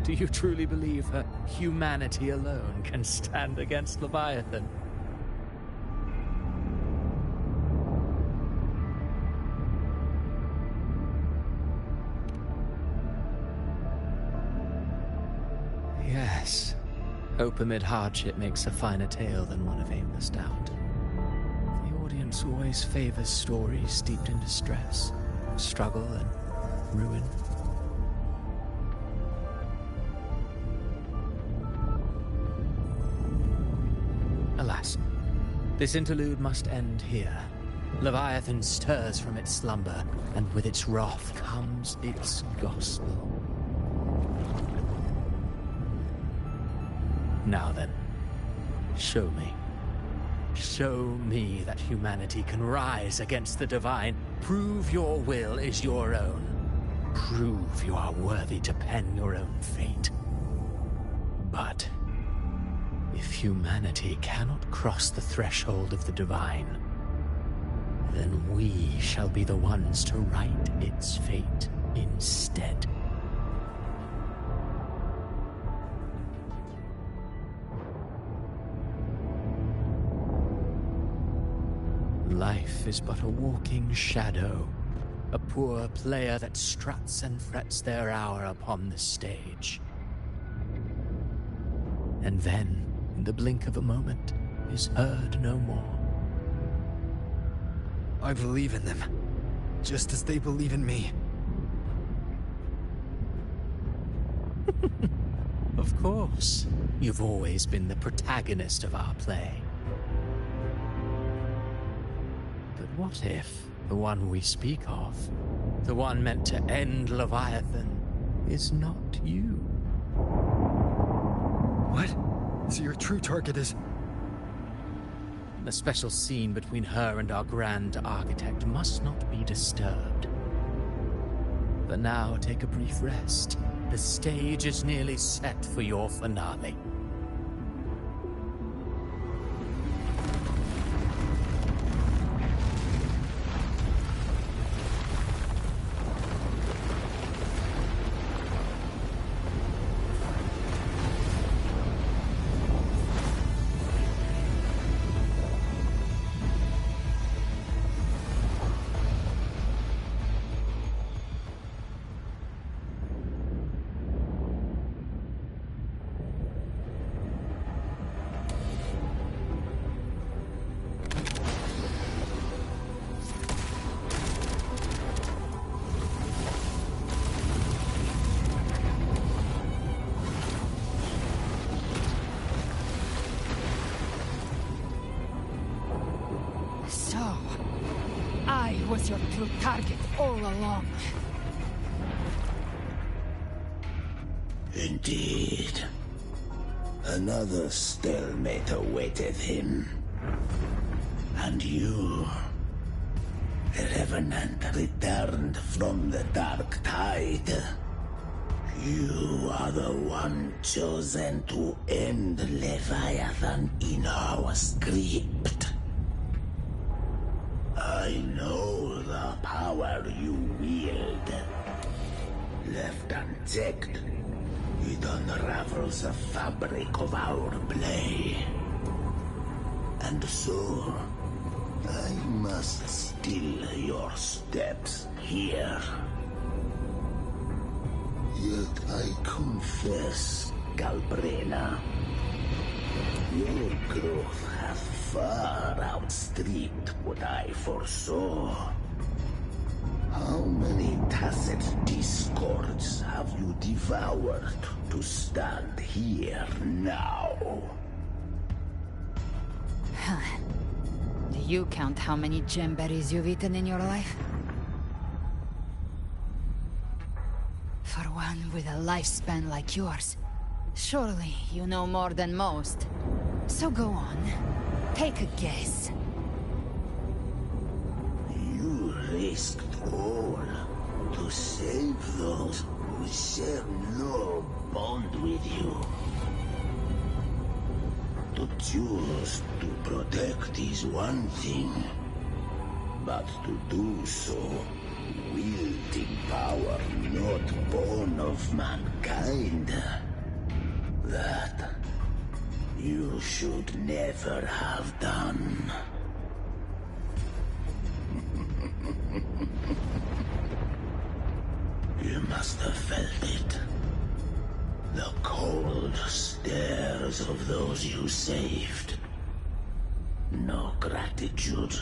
Do you truly believe her humanity alone can stand against Leviathan? Yes. Hope amid hardship makes a finer tale than one of aimless doubt. The audience always favors stories steeped in distress, struggle, and ruin. Alas, this interlude must end here. Leviathan stirs from its slumber, and with its wrath comes its gospel. Now then, show me. Show me that humanity can rise against the divine. Prove your will is your own. Prove you are worthy to pen your own fate. But if humanity cannot cross the threshold of the divine, then we shall be the ones to write its fate instead. Life is but a walking shadow, a poor player that struts and frets their hour upon the stage. And then, in the blink of a moment, is heard no more. I believe in them, just as they believe in me. Of course. You've always been the protagonist of our play. But what if the one we speak of, the one meant to end Leviathan, is not you? What? So your true target is... The special scene between her and our Grand Architect must not be disturbed. But now take a brief rest. The stage is nearly set for your finale. Was your true target all along. Indeed. Another stalemate awaited him. And you, the Revenant, returned from the Dark Tide. You are the one chosen to end Leviathan in our script. I know the power you wield. Left unchecked, it unravels the fabric of our play. And so, I must still your steps here. Yet I confess, Galbrena, your growth has far outstripped what I foresaw. How many tacit discords have you devoured to stand here now? Do you count how many gemberries you've eaten in your life? For one with a lifespan like yours, surely you know more than most. So go on. Take a guess. You risked all to save those who share no bond with you. To choose to protect is one thing, but to do so wielding power not born of mankind, that you should never have done. You must have felt it. The cold stares of those you saved. No gratitude.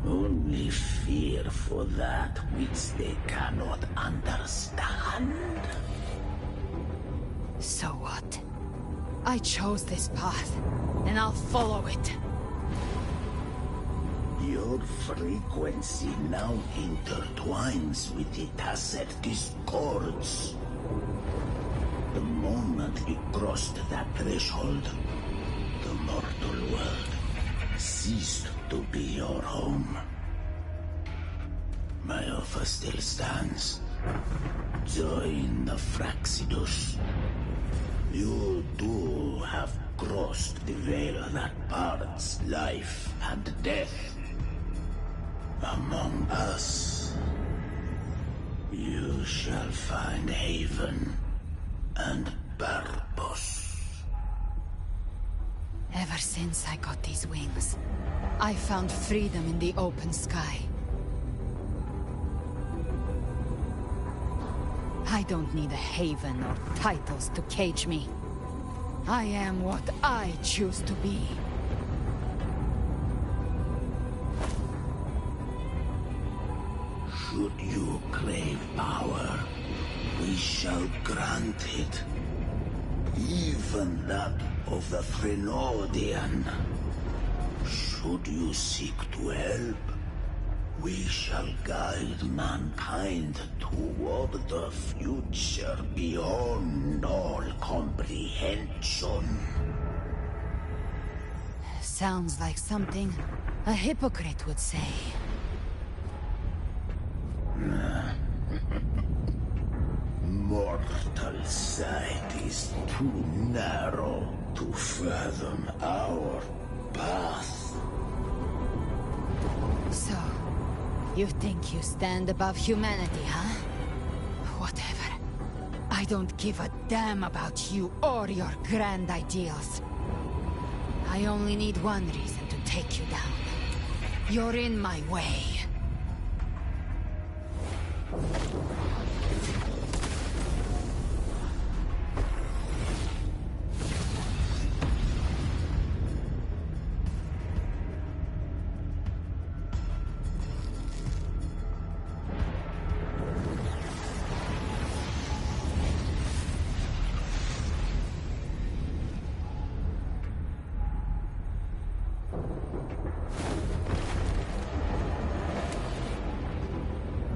Only fear for that which they cannot understand. So what? I chose this path, and I'll follow it. Your frequency now intertwines with the tacit discords. The moment you crossed that threshold, the mortal world ceased to be your home. My offer still stands. Join the Fraxidus. You too have crossed the veil that parts life and death. Among us, you shall find haven and purpose. Ever since I got these wings, I found freedom in the open sky. I don't need a haven or titles to cage me. I am what I choose to be. Should you crave power, we shall grant it. Even that of the Threnodian. Should you seek to help, we shall guide mankind toward the future beyond all comprehension. Sounds like something a hypocrite would say. Mortal sight is too narrow to fathom our path. So, you think you stand above humanity, huh? Whatever. I don't give a damn about you or your grand ideals. I only need one reason to take you down. You're in my way.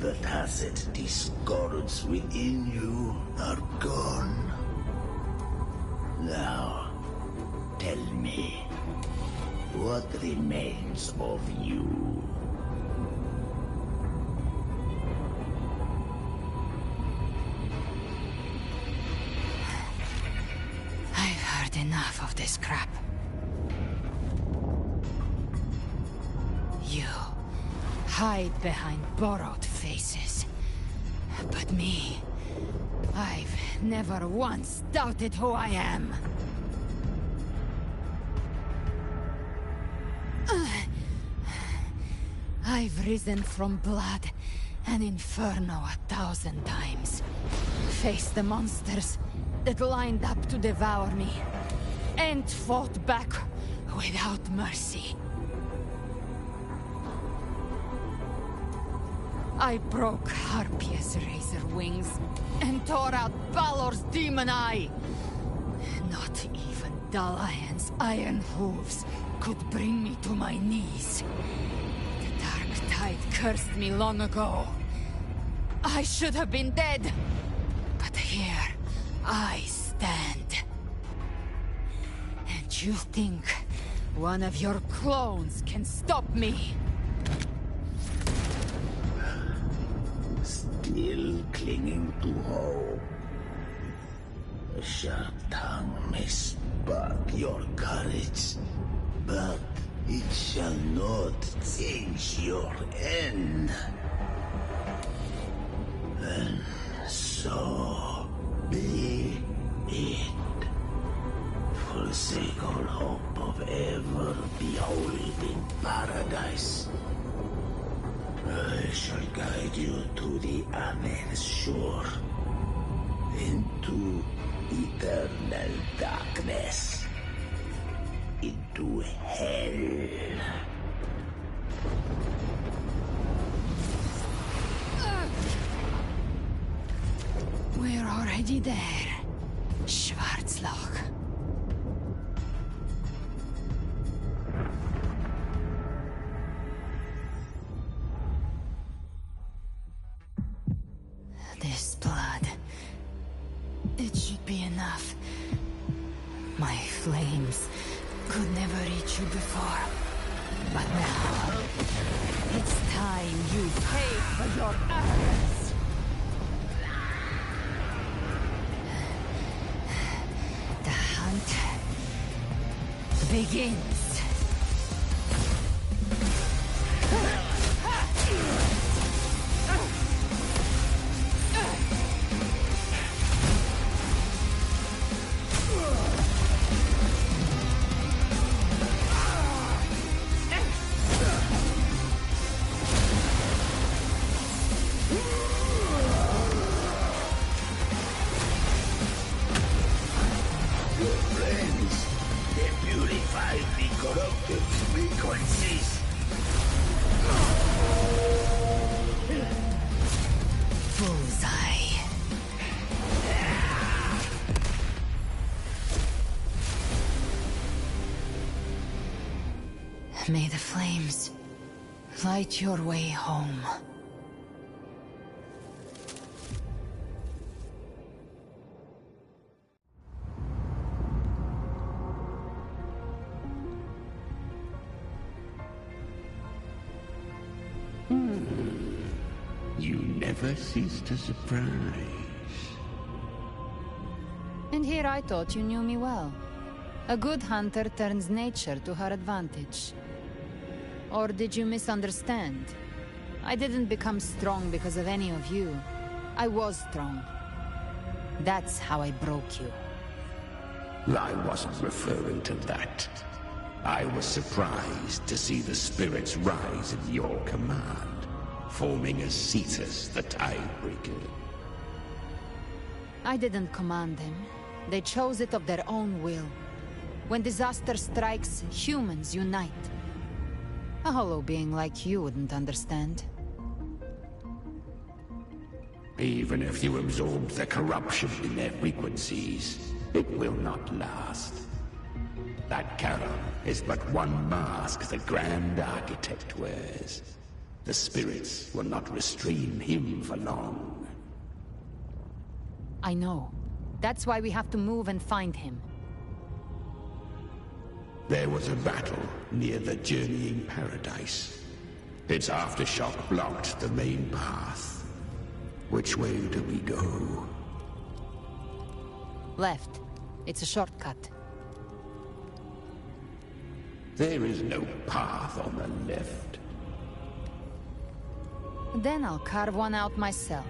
The tacit discords within you are gone. Now, tell me, what remains of you? I've heard enough of this crap. You hide behind borrowed faces. But me, I've never once doubted who I am. I've risen from blood and inferno 1,000 times. Faced the monsters that lined up to devour me, and fought back without mercy. I broke Harpia's razor wings and tore out Balor's demon eye. Not even Dalahan's iron hooves could bring me to my knees. The dark tide cursed me long ago. I should have been dead, but here I stand. And you think one of your clones can stop me? Still clinging to hope. A sharp tongue may spark your courage, but it shall not change your end. And so be it. Forsake all hope of ever beholding paradise. I shall guide you to the Amen's shore, into eternal darkness, into hell. We're already there, Schwarzloch. This blood, it should be enough. My flames could never reach you before, but now it's time you pay for your arrogance. The hunt begins. Your friends, they purified the May the flames light your way home. You never cease to surprise. And here I thought you knew me well. A good hunter turns nature to her advantage. Or did you misunderstand? I didn't become strong because of any of you. I was strong. That's how I broke you. I wasn't referring to that. I was surprised to see the spirits rise at your command, forming a Cetus the Tidebreaker. I didn't command them. They chose it of their own will. When disaster strikes, humans unite. A hollow being like you wouldn't understand. Even if you absorb the corruption in their frequencies, it will not last. That Charon is but one mask the Grand Architect wears. The spirits will not restrain him for long. I know. That's why we have to move and find him. There was a battle near the Journeying Paradise. Its aftershock blocked the main path. Which way do we go? Left. It's a shortcut. There is no path on the left. Then I'll carve one out myself.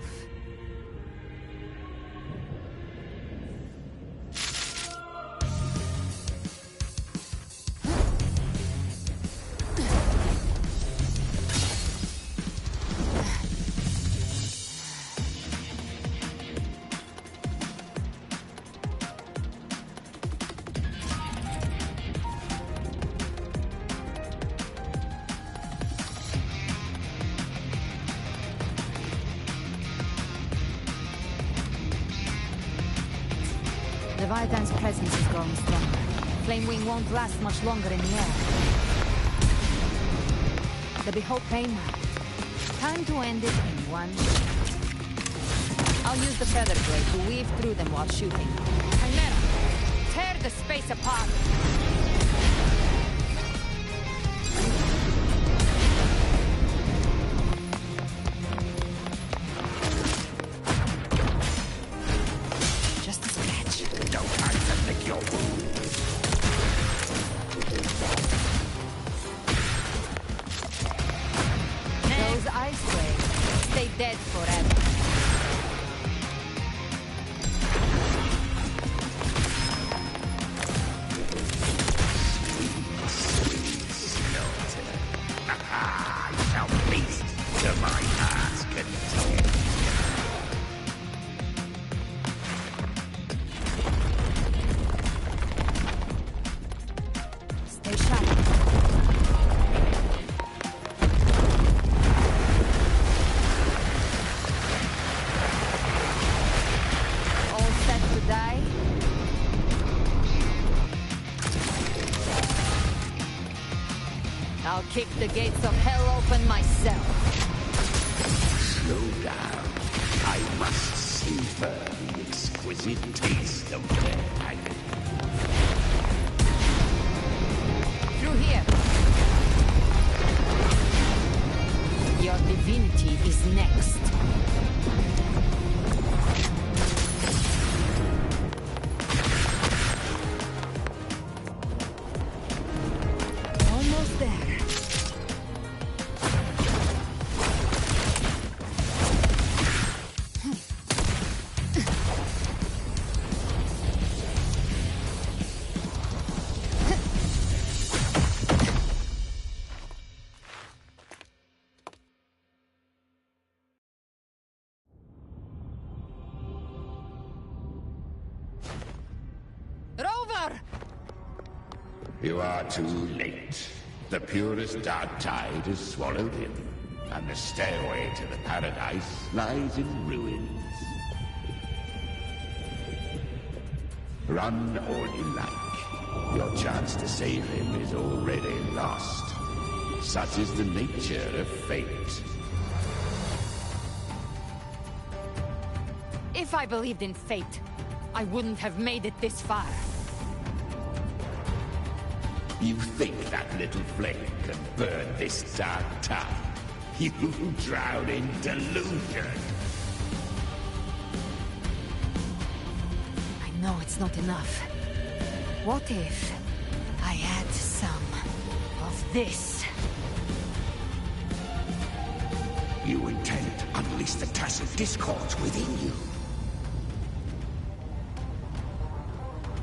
Leviathan's presence is growing stronger. Flamewing won't last much longer in the air. The Behold Pain Mark. Time to end it in one. I'll use the feather blade to weave through them while shooting. Chimera, tear the space apart! Dead forever. I shall feast to my heart's content. Stay sharp. I'll kick the gates of hell open myself. Slow down. I must savor the exquisite taste of their agony. Through here. Your divinity is next. Almost there. You are too late. The purest dark tide has swallowed him, and the stairway to the paradise lies in ruins. Run all you like. Your chance to save him is already lost. Such is the nature of fate. If I believed in fate, I wouldn't have made it this far. You think that little flame can burn this dark tide? You drown in delusion! I know it's not enough. What if I add some of this? You intend to unleash the tacit discords within you.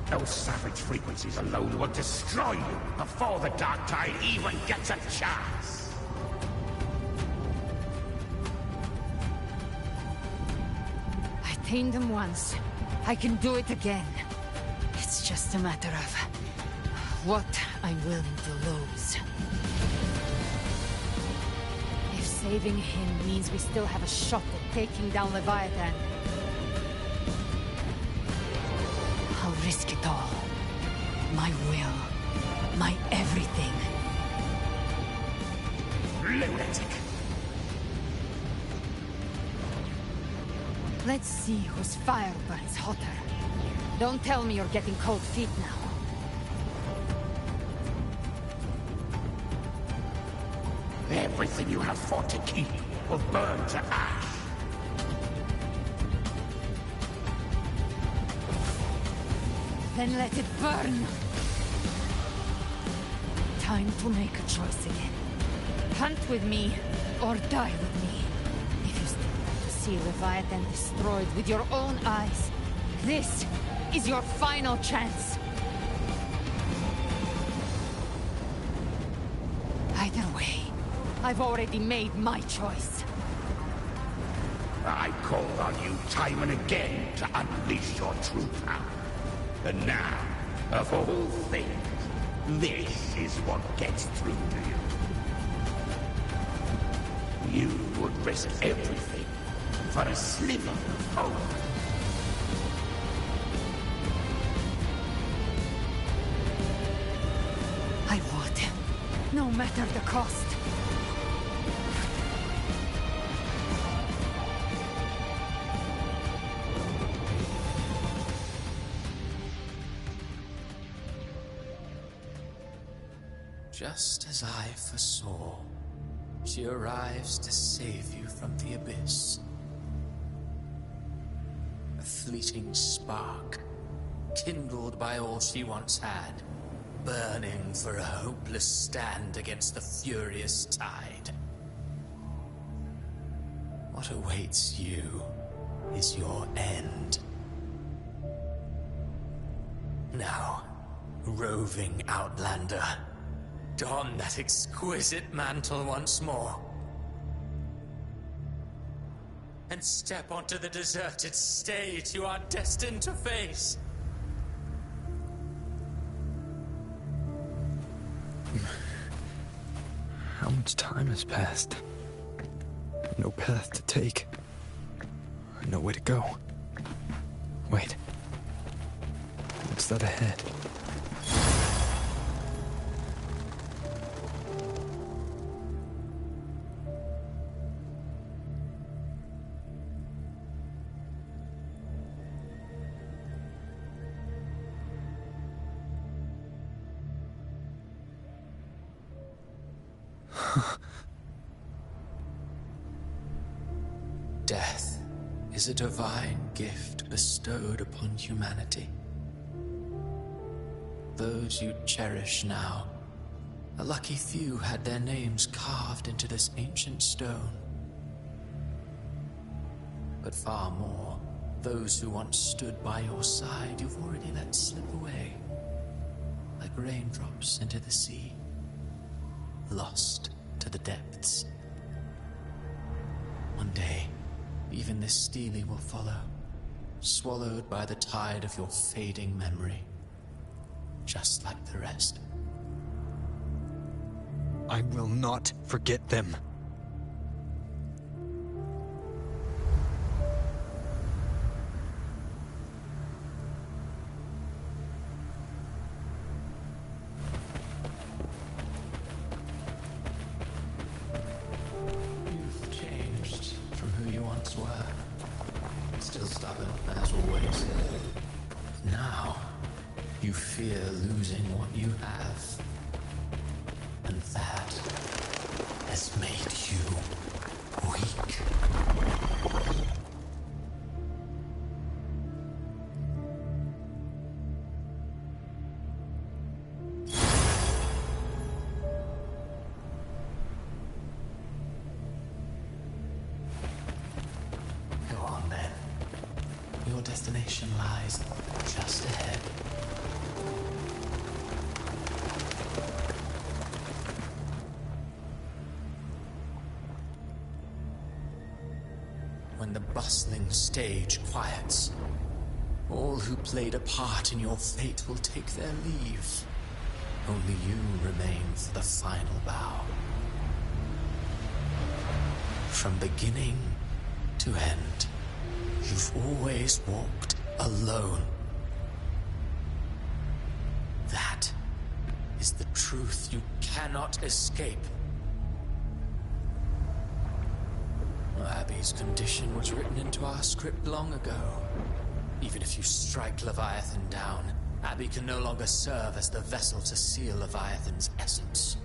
Those savage frequencies alone will destroy you before the Dark Tide even gets a chance. I tamed them once. I can do it again. It's just a matter of what I'm willing to lose. If saving him means we still have a shot at taking down Leviathan, I'll risk it all. My will. My everything. Lunatic! Let's see whose fire burns hotter. Don't tell me you're getting cold feet now. Everything you have fought to keep will burn to ash. Then let it burn! Time to make a choice again. Hunt with me, or die with me. If you still want to see Leviathan destroyed with your own eyes, this is your final chance. Either way, I've already made my choice. I called on you time and again to unleash your true power. And now, of all things, this is what gets through to you. You would risk everything for a sliver of hope. I would, no matter the cost. Just as I foresaw, she arrives to save you from the abyss. A fleeting spark, kindled by all she once had, burning for a hopeless stand against the furious tide. What awaits you is your end. Now, roving outlander, don that exquisite mantle once more. And step onto the deserted stage you are destined to face. How much time has passed? No path to take. No way to go. Wait. What's that ahead? Death is a divine gift bestowed upon humanity. Those you cherish now, a lucky few had their names carved into this ancient stone. But far more, those who once stood by your side you've already let slip away, like raindrops into the sea, lost to the depths. One day, even this stele will follow, swallowed by the tide of your fading memory, just like the rest. I will not forget them. You fear losing what you have. And that has made you weak. Go on then. Your destination lies just ahead. When the bustling stage quiets, all who played a part in your fate will take their leave. Only you remain for the final bow. From beginning to end, you've always walked alone. That is the truth you cannot escape. Abby's condition was written into our script long ago. Even if you strike Leviathan down, Abby can no longer serve as the vessel to seal Leviathan's essence.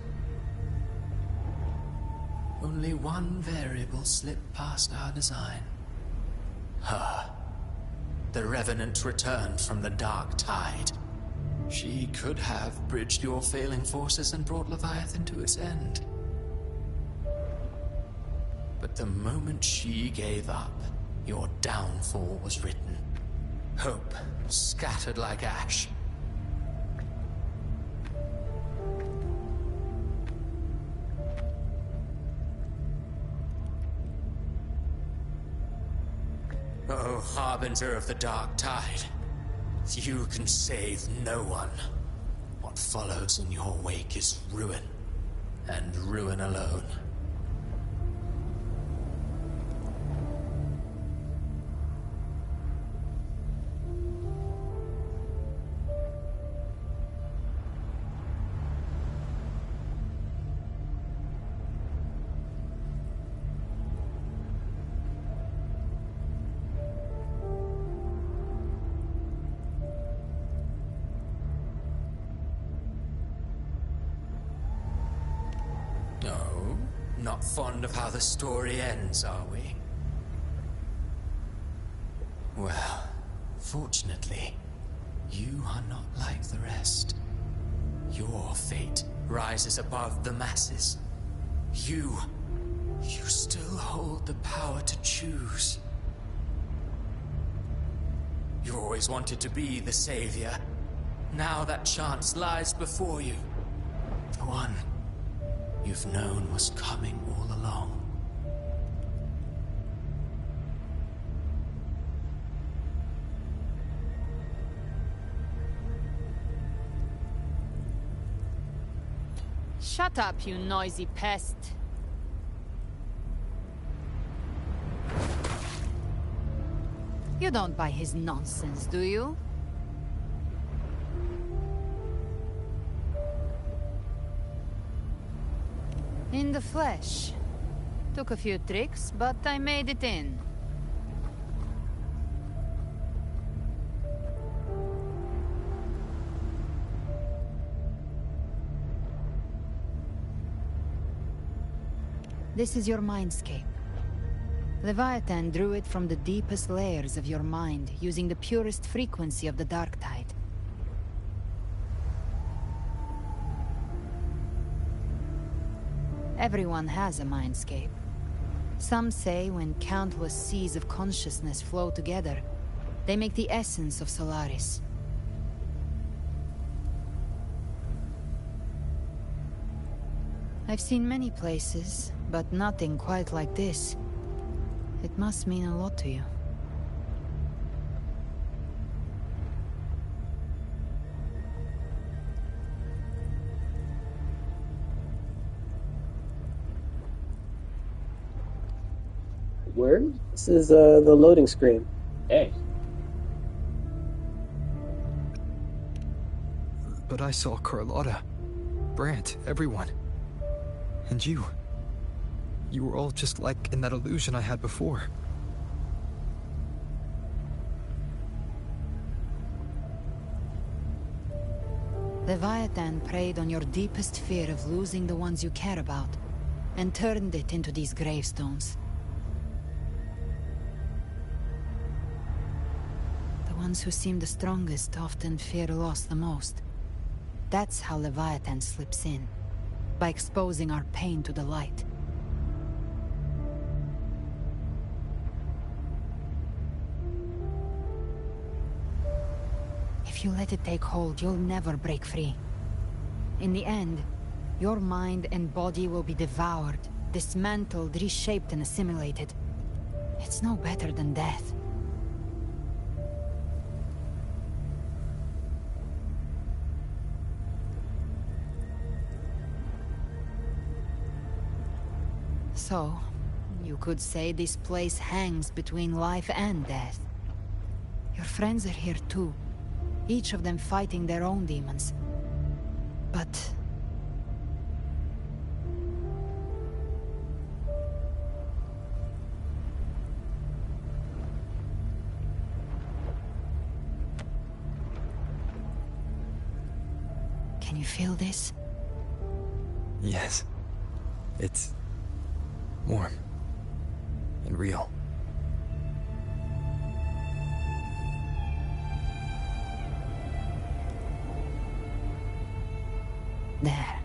Only one variable slipped past our design. Her. The Revenant returned from the Dark Tide. She could have bridged your failing forces and brought Leviathan to its end. But the moment she gave up, your downfall was written. Hope scattered like ash. Oh, harbinger of the Dark Tide. You can save no one. What follows in your wake is ruin, and ruin alone. No, not fond of how the story ends, are we? Well, fortunately, you are not like the rest. Your fate rises above the masses. You still hold the power to choose. You always wanted to be the savior. Now that chance lies before you. The one you've known was coming all along. Shut up, you noisy pest. You don't buy his nonsense, do you? In the flesh. Took a few tricks, but I made it in. This is your mindscape. Leviathan drew it from the deepest layers of your mind, using the purest frequency of the Dark Tide. Everyone has a mindscape. Some say when countless seas of consciousness flow together, they make the essence of Solaris. I've seen many places, but nothing quite like this. It must mean a lot to you. Word? This is the loading screen. Hey. But I saw Carlotta, Brant, everyone. And you. You were all just like in that illusion I had before. Leviathan preyed on your deepest fear of losing the ones you care about, and turned it into these gravestones. The ones who seem the strongest often fear loss the most. That's how Leviathan slips in, by exposing our pain to the light. If you let it take hold, you'll never break free. In the end, your mind and body will be devoured, dismantled, reshaped, and assimilated. It's no better than death. So, you could say this place hangs between life and death. Your friends are here too, each of them fighting their own demons. But... can you feel this? Yes. It's... warm. And real. There.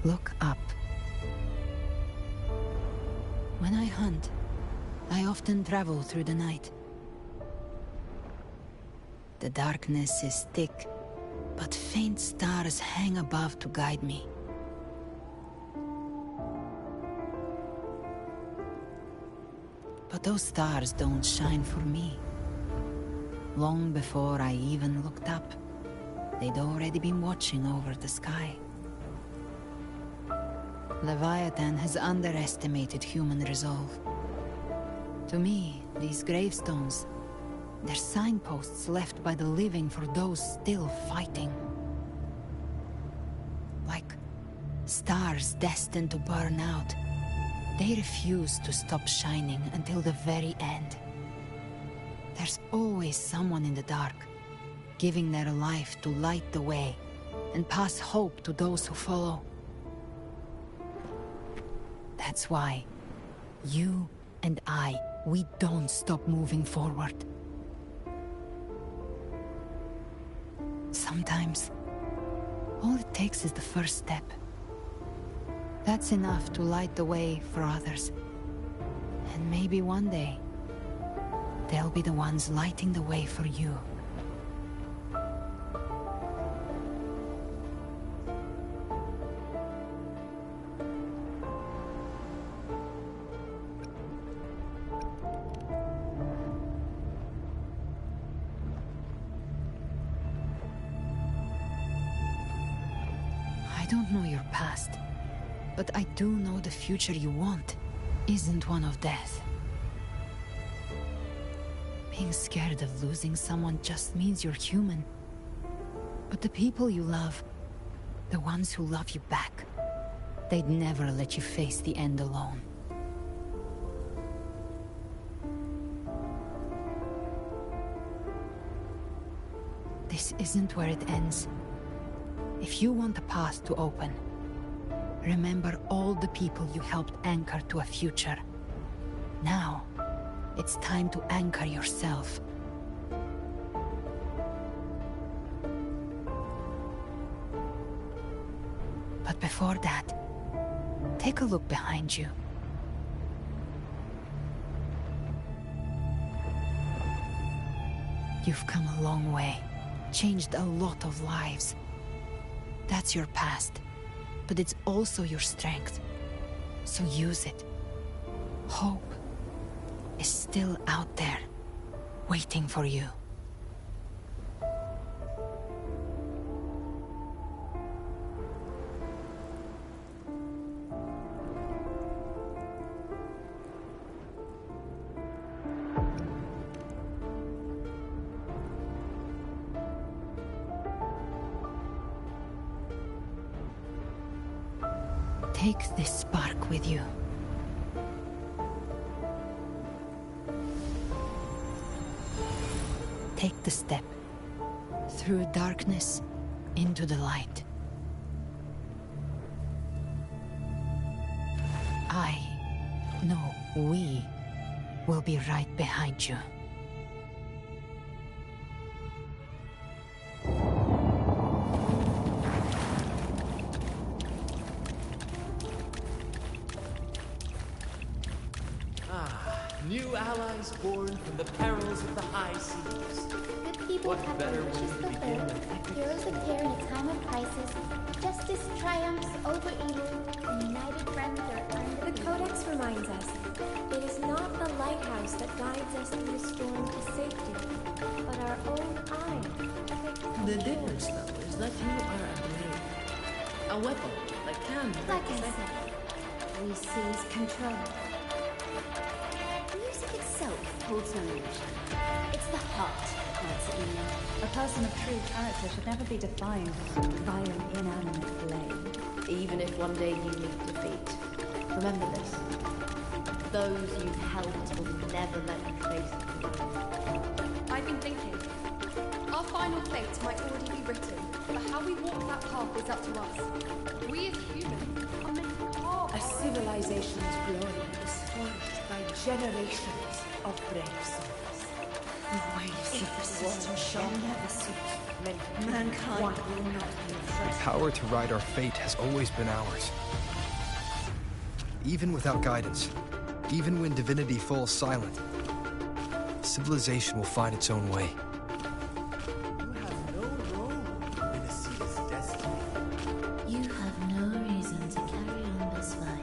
Look up. When I hunt, I often travel through the night. The darkness is thick, but faint stars hang above to guide me. But those stars don't shine for me. Long before I even looked up, they'd already been watching over the sky. Leviathan has underestimated human resolve. To me, these gravestones, they're signposts left by the living for those still fighting. Like stars destined to burn out, they refuse to stop shining until the very end. There's always someone in the dark, giving their life to light the way and pass hope to those who follow. That's why you and I, we don't stop moving forward. Sometimes, all it takes is the first step. That's enough to light the way for others. And maybe one day, they'll be the ones lighting the way for you. I don't know your past, but I do know the future you want isn't one of death. Being scared of losing someone just means you're human. But the people you love, the ones who love you back, they'd never let you face the end alone. This isn't where it ends. If you want a path to open, remember all the people you helped anchor to a future. Now, it's time to anchor yourself. But before that, take a look behind you. You've come a long way, changed a lot of lives. That's your past, but it's also your strength. So use it. Hope is still out there, waiting for you. Take this spark with you. Take the step. Through darkness, into the light. We will be right behind you. New allies born from the perils of the high seas. Good people What have better their way wishes to begin fulfilled. than Heroes appear in a time of crisis. Justice triumphs over evil. And united friends are earned. The Codex reminds us, it is not the lighthouse that guides us through the storm to safety, but our own eye. The difference, though, is that you are a blade. A weapon that can... Like I said, we seize control. Music itself holds no emotion. It's the heart that makes it meaning. A person of true character should never be defined by an inanimate blade. Even if one day you meet defeat, remember this. Those you've helped will never let you face it alone. I've been thinking. Our final fate might already be written, but how we walk that path is up to us. We as humans are meant to carve A civilization's glory is forged by generations of brave souls. The waves of resistance shall never cease. Mankind will not be The power to ride our fate has always been ours. Even without guidance, even when divinity falls silent, civilization will find its own way. You have no role in a sea's destiny. You have no reason to carry on this fight.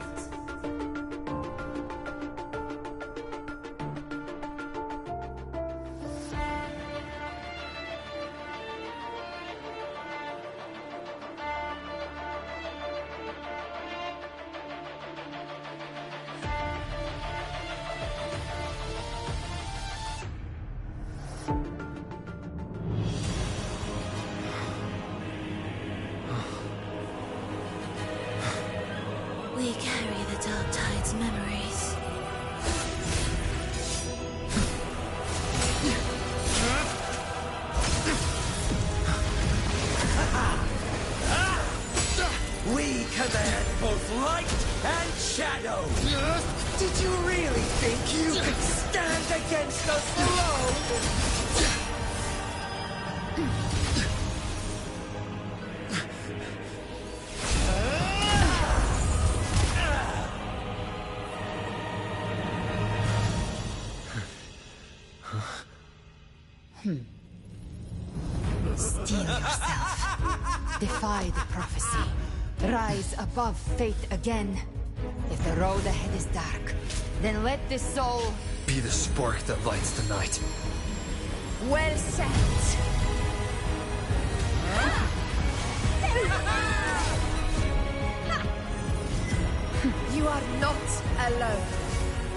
We carry the Dark Tide's memories. We command both light and shadow! Did you really think you could stand against us alone? Steel yourself. Defy the prophecy. Rise above fate again. If the road ahead is dark, then let this soul Be the spark that lights the night. Well said. You are not alone,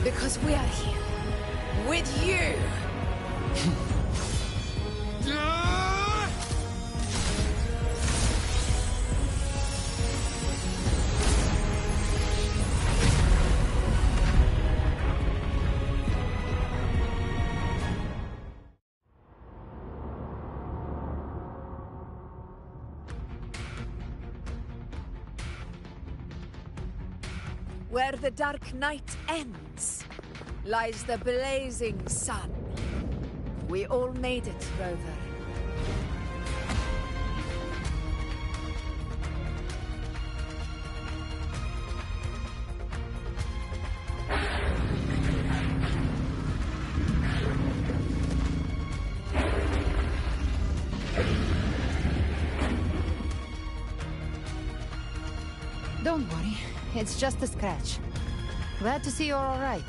because we are here with you. Where the dark night ends, lies the blazing sun. We all made it, Rover. Don't worry, it's just a scratch. Glad to see you're all right.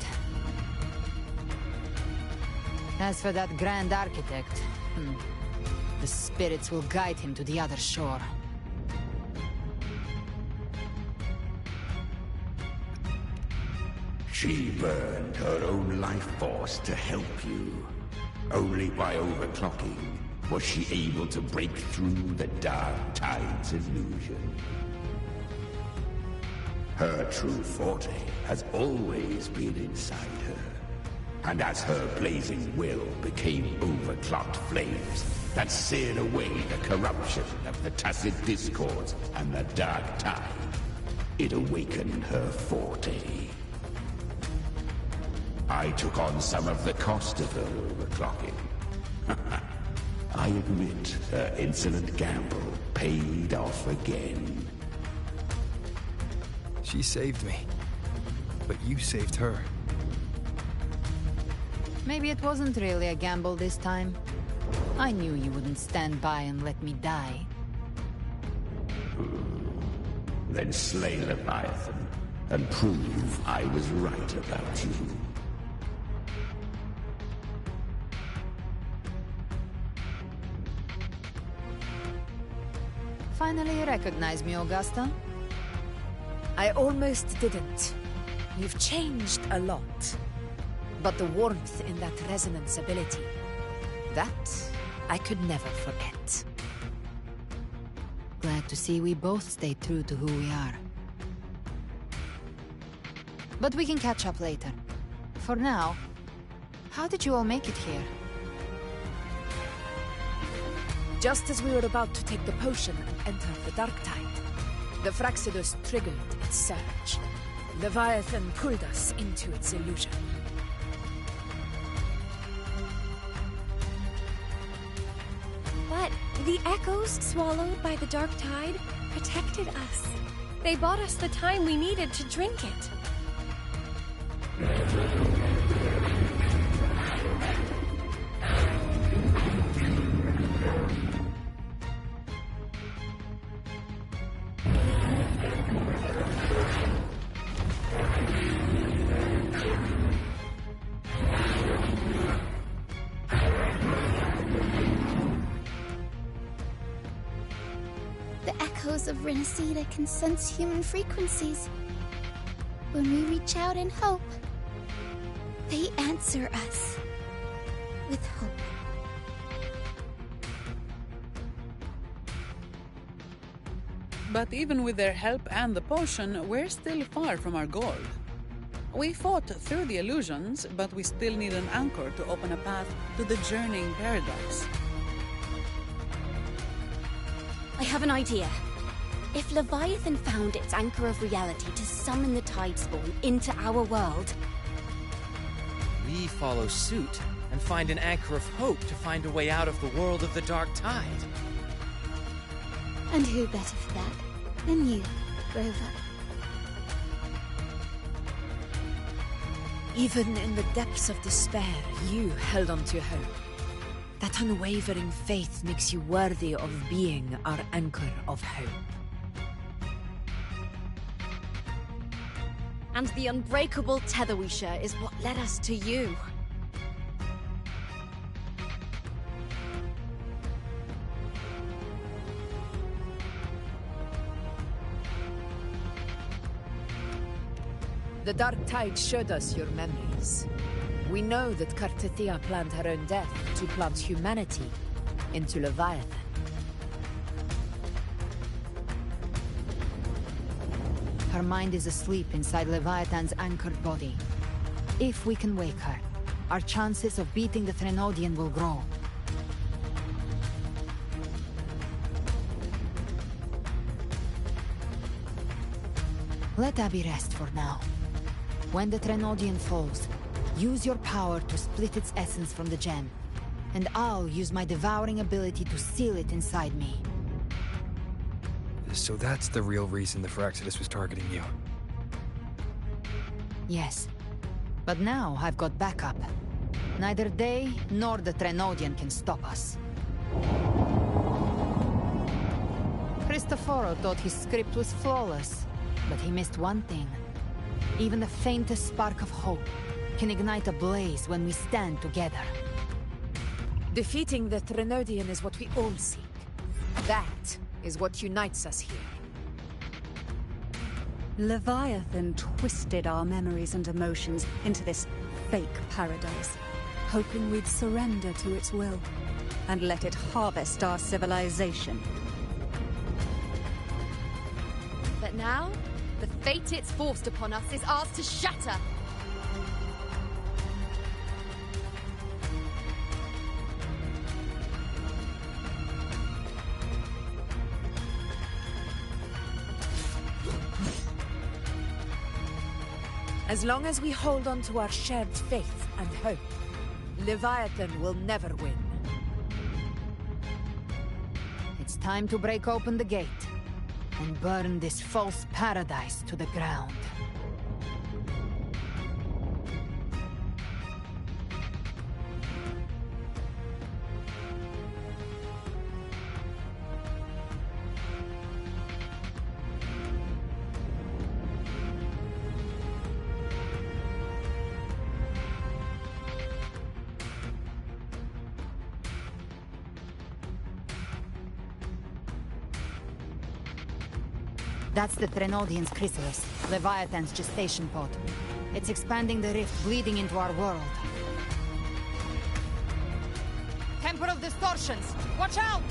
As for that Grand Architect, the spirits will guide him to the other shore. She burned her own life force to help you. Only by overclocking was she able to break through the Dark Tide's illusion. Her true forte has always been inside her. And as her blazing will became overclocked flames, that seared away the corruption of the tacit discords and the dark tide. It awakened her forte. I took on some of the cost of her overclocking. I admit her insolent gamble paid off again. She saved me, but you saved her. Maybe it wasn't really a gamble this time. I knew you wouldn't stand by and let me die. Then slay Leviathan and prove I was right about you. Finally you recognize me, Augusta? I almost didn't. You've changed a lot. But the warmth in that resonance ability, that I could never forget. Glad to see we both stayed true to who we are. But we can catch up later. For now, how did you all make it here? Just as we were about to take the potion and enter the dark tide, the Fraxidus triggered its surge. Leviathan pulled us into its illusion. But the echoes swallowed by the dark tide protected us. They bought us the time we needed to drink it. Of Renacida can sense human frequencies. When we reach out in hope, they answer us with hope. But even with their help and the potion, we're still far from our goal. We fought through the illusions, but we still need an anchor to open a path to the journeying paradise. I have an idea. If Leviathan found its anchor of reality to summon the Tidespawn into our world, we follow suit and find an anchor of hope to find a way out of the world of the dark tide. And who better for that than you, Rover? Even in the depths of despair, you held on to hope. That unwavering faith makes you worthy of being our anchor of hope. And the unbreakable tether we share is what led us to you. The dark tide showed us your memories. We know that Kartithia planned her own death to plant humanity into Leviathan. Her mind is asleep inside Leviathan's anchored body. If we can wake her, our chances of beating the Threnodian will grow. Let Abby rest for now. When the Threnodian falls, use your power to split its essence from the gem, and I'll use my devouring ability to seal it inside me. So that's the real reason the Fraxidus was targeting you. Yes. But now I've got backup. Neither they nor the Threnodian can stop us. Cristoforo thought his script was flawless, but he missed one thing. Even the faintest spark of hope can ignite a blaze when we stand together. Defeating the Threnodian is what we all seek. That is what unites us here. Leviathan twisted our memories and emotions into this fake paradise, hoping we'd surrender to its will and let it harvest our civilization. But now, the fate it's forced upon us is ours to shatter. As long as we hold on to our shared faith and hope, Leviathan will never win. It's time to break open the gate and burn this false paradise to the ground. That's the Threnodian's chrysalis, Leviathan's gestation pod. It's expanding the rift, bleeding into our world. Temporal distortions! Watch out!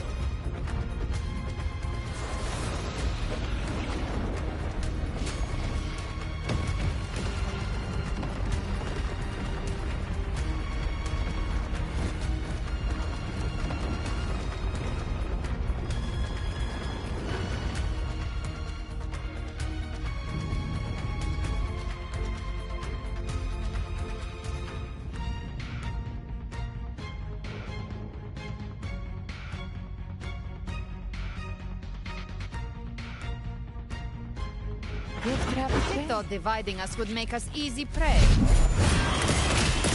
I thought dividing us would make us easy prey.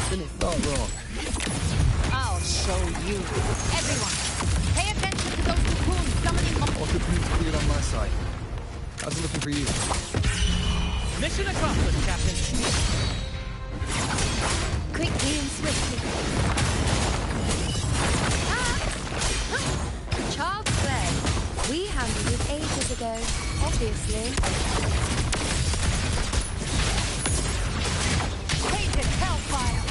Then it thought wrong. I'll show you. Everyone, pay attention to those cocoons summoning All cocoons cleared on my side. How's it looking for you? Mission accomplished, Captain. Quickly and swiftly. Child's play. We handled it ages ago, obviously. Hated hellfire!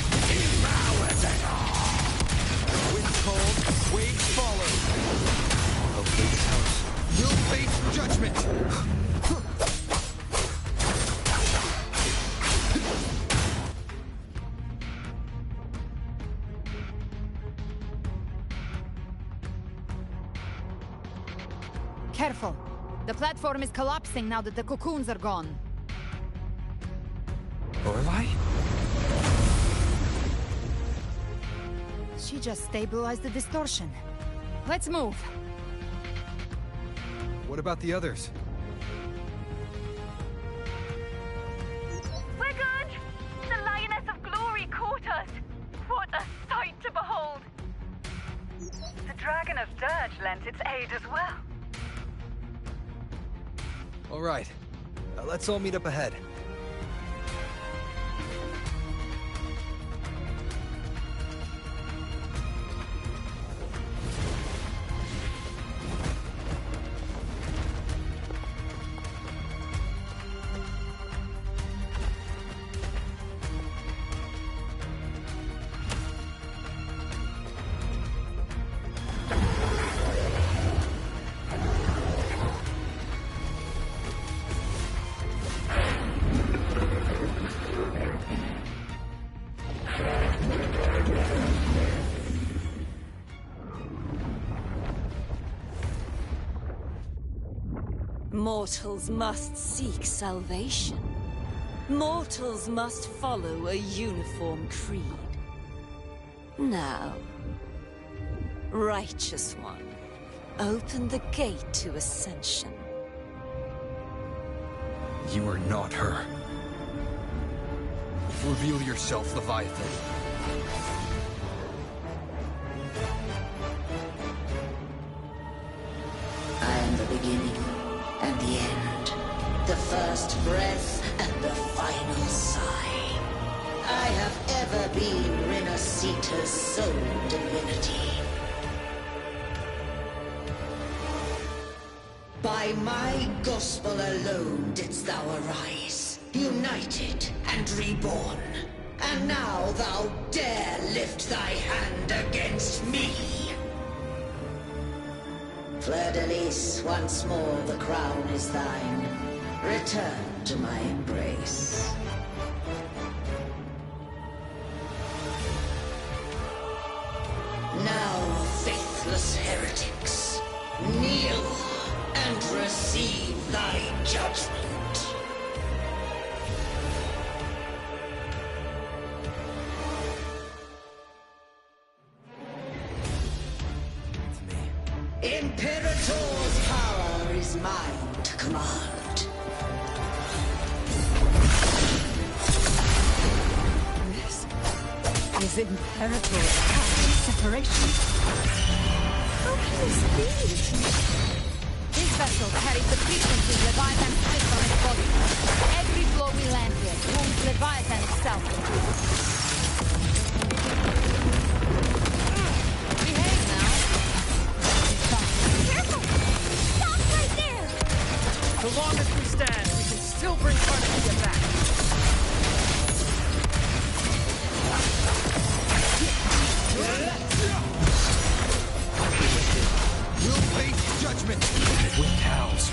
Wind cold, waves follow. I'll play this house. You'll face judgment! Careful. The platform is collapsing now that the cocoons are gone. Lorelei? She just stabilized the distortion. Let's move. What about the others? We're good! The Lioness of Glory caught us! What a sight to behold! The Dragon of Dirge lent its aid as well. All right. Let's all meet up ahead. Mortals must seek salvation. Mortals must follow a uniform creed. Now, Righteous One, open the gate to ascension. You are not her. Reveal yourself, Leviathan. I am the beginning and the end, the first breath and the final sigh. I have ever been Renacita's sole divinity. By my gospel alone didst thou arise, united and reborn. And now thou dare lift thy hand against me. Fleur-de-Lis, once more the crown is thine. Return to my embrace. Now, faithless heretics, kneel and receive thy judgment. Imperator's power is mine to command. This is Imperator's power and separation. How can this be? This vessel carries the frequencies Leviathan spits on its body. Every blow we land here wounds Leviathan itself. Behave now. Careful! Stop right there! So long as we stand, we can still bring Carnagia back. We'll face judgment with cows,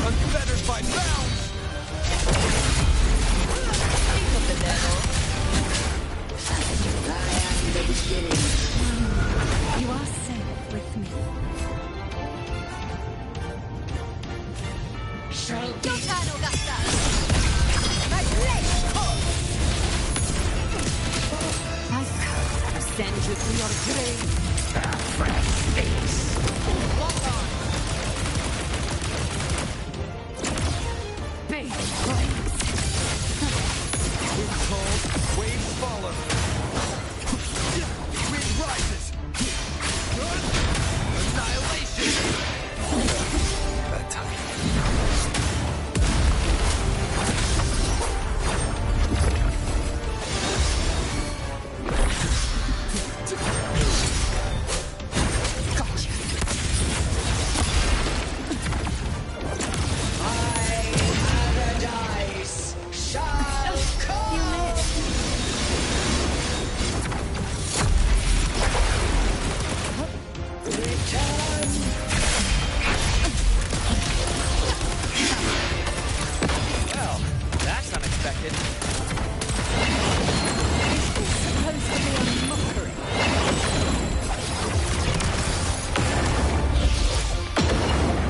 unfettered by bounds. Think of the devil. I am the beginning. You are safe with me. Shall be. Your turn, Augusta. I send you to your grave. Lock on. Big flames. Wind calls, waves follow. Wind rises. Annihilation. That time. Paradise shall come. Return. Well, that's unexpected. Supposed to be a mockery.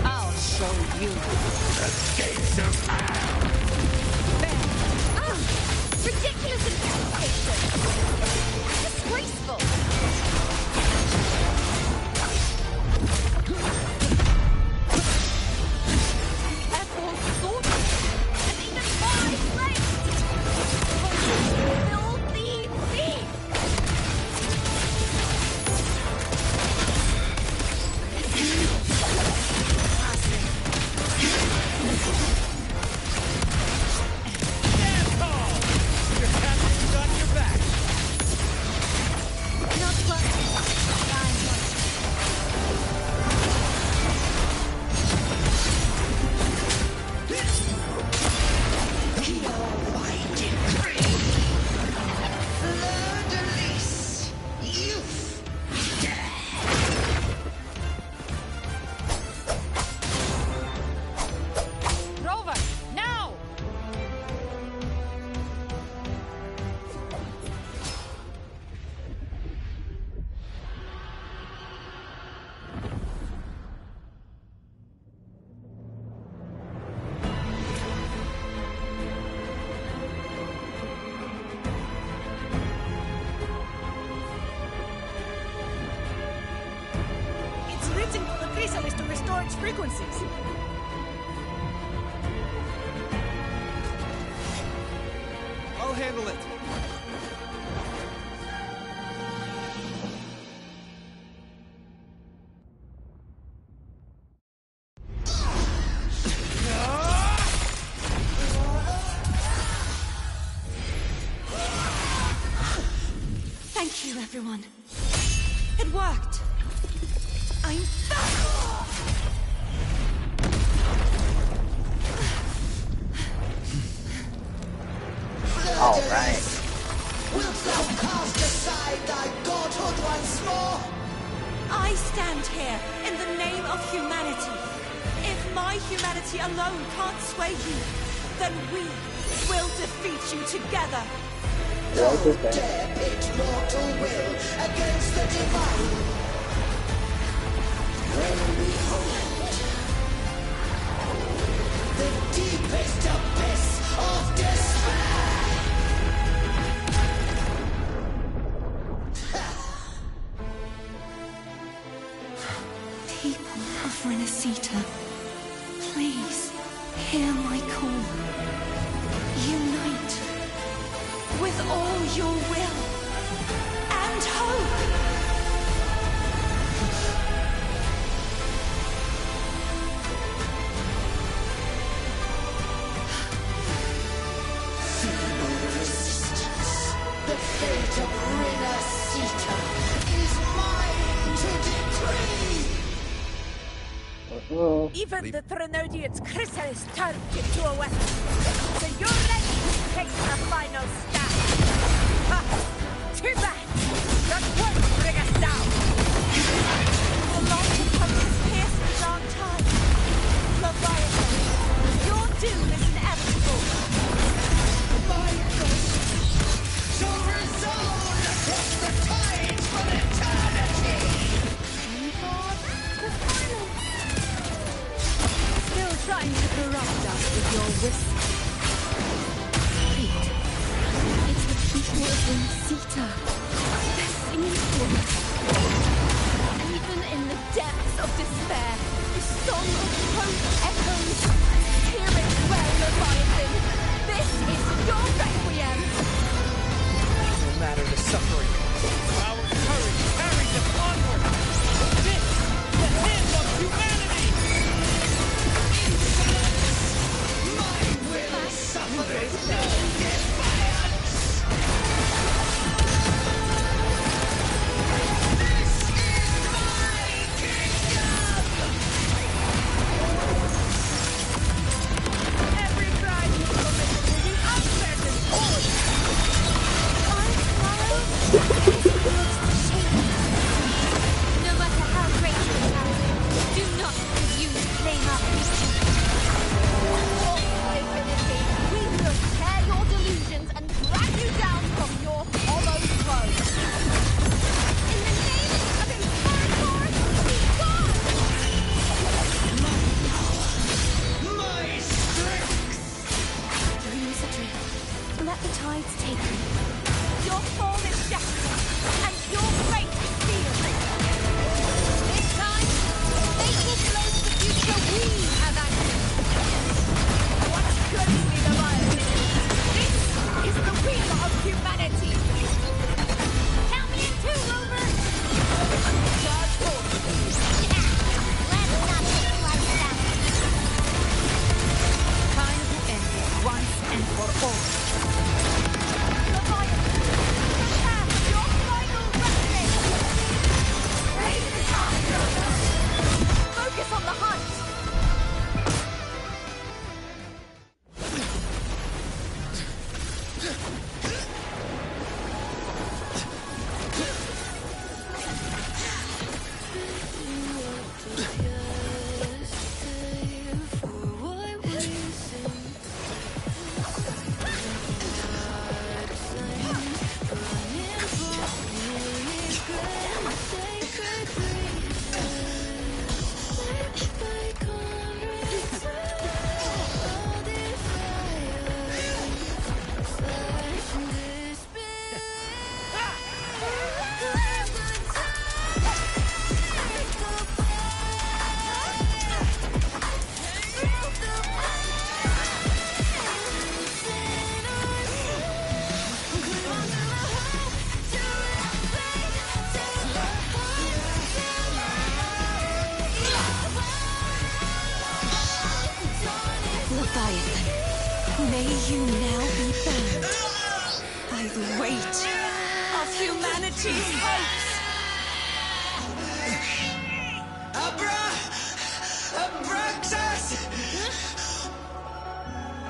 I'll show you. The gates of hell! Ridiculous interpretation! Disgraceful! Ethel's sword and even my blade! Filthy thief! Your captain's got your back. Not quite. Fleur-de-lis. Youth. Rover, now! It's written for the chrysalis to restore its frequencies. I'll handle it. Thank you, everyone. It worked. I'm back! All right. Wilt thou cast aside thy godhood once more? I stand here in the name of humanity. If my humanity alone can't sway you, then we will defeat you together. Dare pit mortal will against the divine. When behold the deepest abyss of despair. People of Renacita, please hear my call. Unite with all your will and hope. The fate of Renacita is mine to decree! Even the Threnodian's chrysalis turned into a weapon. So you're ready to take the final stand. Ha! Too bad! That won't bring us down! The light of hope has pierced the dark tide. Leviathan, your doom is inevitable. My ghost shall resound across the tides for eternity! The final! Still trying to corrupt us with your whisper. Wait. It's the people of Renacita. They're singing for us. Even in the depths of despair, the song of hope echoes. Hear it well, Leviathan. This is your requiem. No matter the suffering, our courage carries us onward. This, the hymn of humanity. My will suffers no defiance! This is my kingdom! Every crime you commit will be answered in all. No matter how great your power, do not refuse to claim our future. Infinity, we will tear your delusions and drag you down from your hollow throne. In the name of Imperator, be gone! My strength! Dreams are drill. Let the tides take them. Your fall is desperate, and your fate is sealed. This time, fate will close the future we have anchored. Watch closely, Leviathan. This is the wheel of humanity. Count me in two, Rover. Charge forward. Let's not take like that. Time to end it once and for all. Leviathan, prepare for your final reckoning. Focus on the hunt. Leviathan, may you now be bound by the weight of humanity's hopes. Abraxas!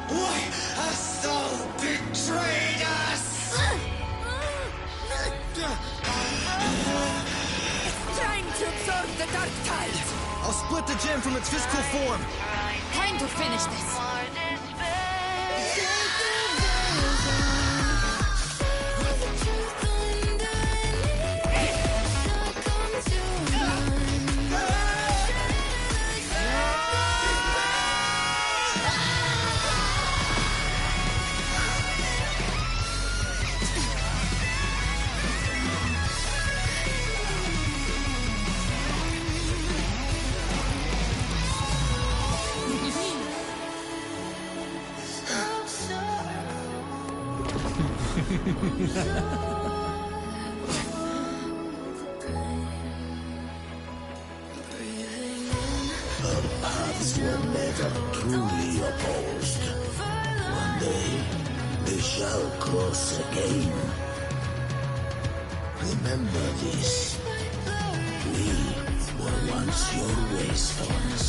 Why hast thou betrayed us? Trying to absorb the dark tide. I'll split the gem from its physical form. Time to finish this. Our paths were never truly opposed. One day, they shall cross again. Remember this. We were once your wastelands.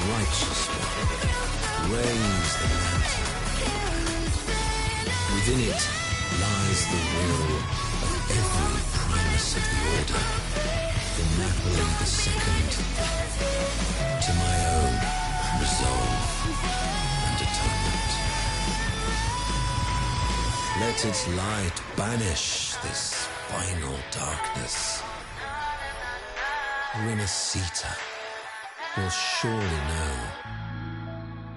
Righteous one reigns the land. Within it lies the will of every primus of the Order, from Napoli II to my own resolve and atonement. Let its light banish this final darkness. Renacita will surely know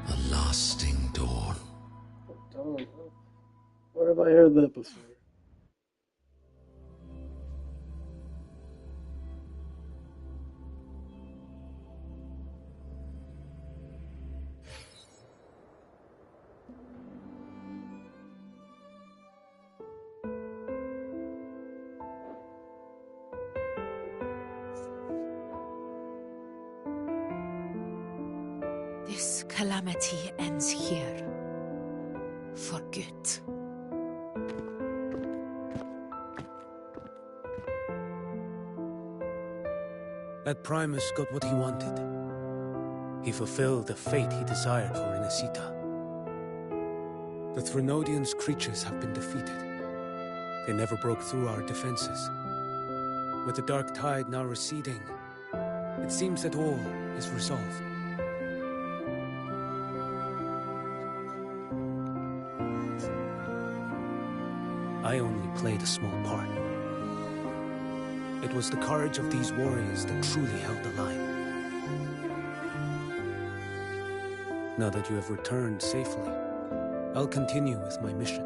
a lasting dawn. Dawn. Where have I heard that before? This calamity ends here. For good. That Primus got what he wanted. He fulfilled the fate he desired for Renacita. The Threnodians' creatures have been defeated. They never broke through our defenses. With the dark tide now receding, it seems that all is resolved. I only played a small part. It was the courage of these warriors that truly held the line. Now that you have returned safely, I'll continue with my mission.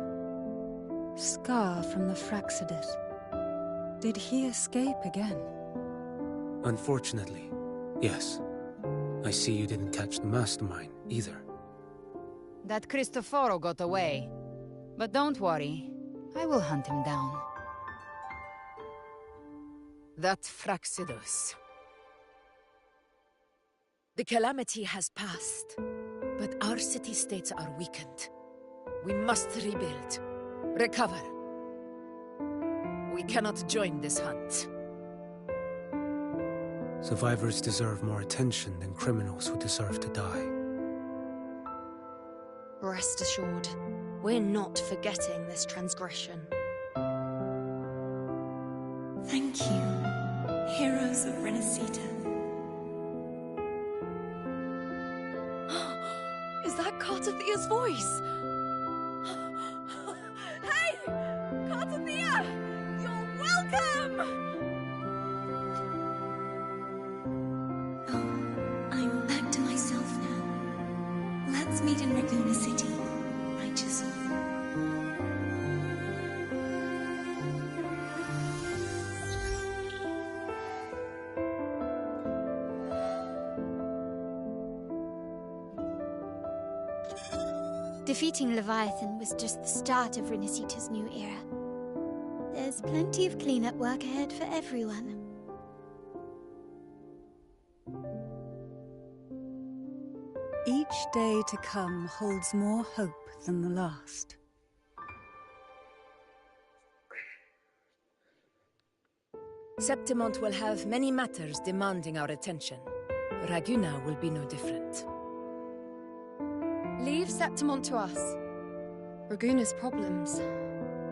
Scar from the Fraxidus. Did he escape again? Unfortunately, yes. I see you didn't catch the mastermind, either. That Cristoforo got away. But don't worry, I will hunt him down. That Fraxidus. The calamity has passed, but our city-states are weakened. We must rebuild, recover. We cannot join this hunt. Survivors deserve more attention than criminals who deserve to die. Rest assured, we're not forgetting this transgression. Thank you, heroes of Renacita. Is that Cartathia's voice? Hey! Cartathia! You're welcome! Oh, I'm back to myself now. Let's meet in Laguna City, righteous one. Defeating Leviathan was just the start of Renacita's new era. There's plenty of cleanup work ahead for everyone. Each day to come holds more hope than the last. Septimont will have many matters demanding our attention. Raguna will be no different. Leave Septimont to us. Raguna's problems,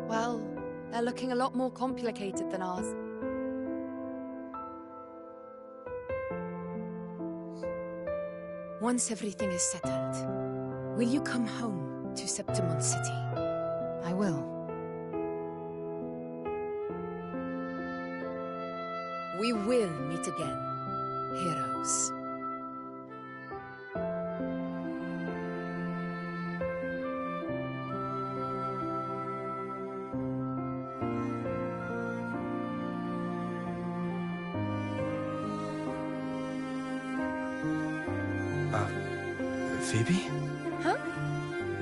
well, they're looking a lot more complicated than ours. Once everything is settled, will you come home to Septimont City? I will. We will meet again, heroes. Phoebe? Huh?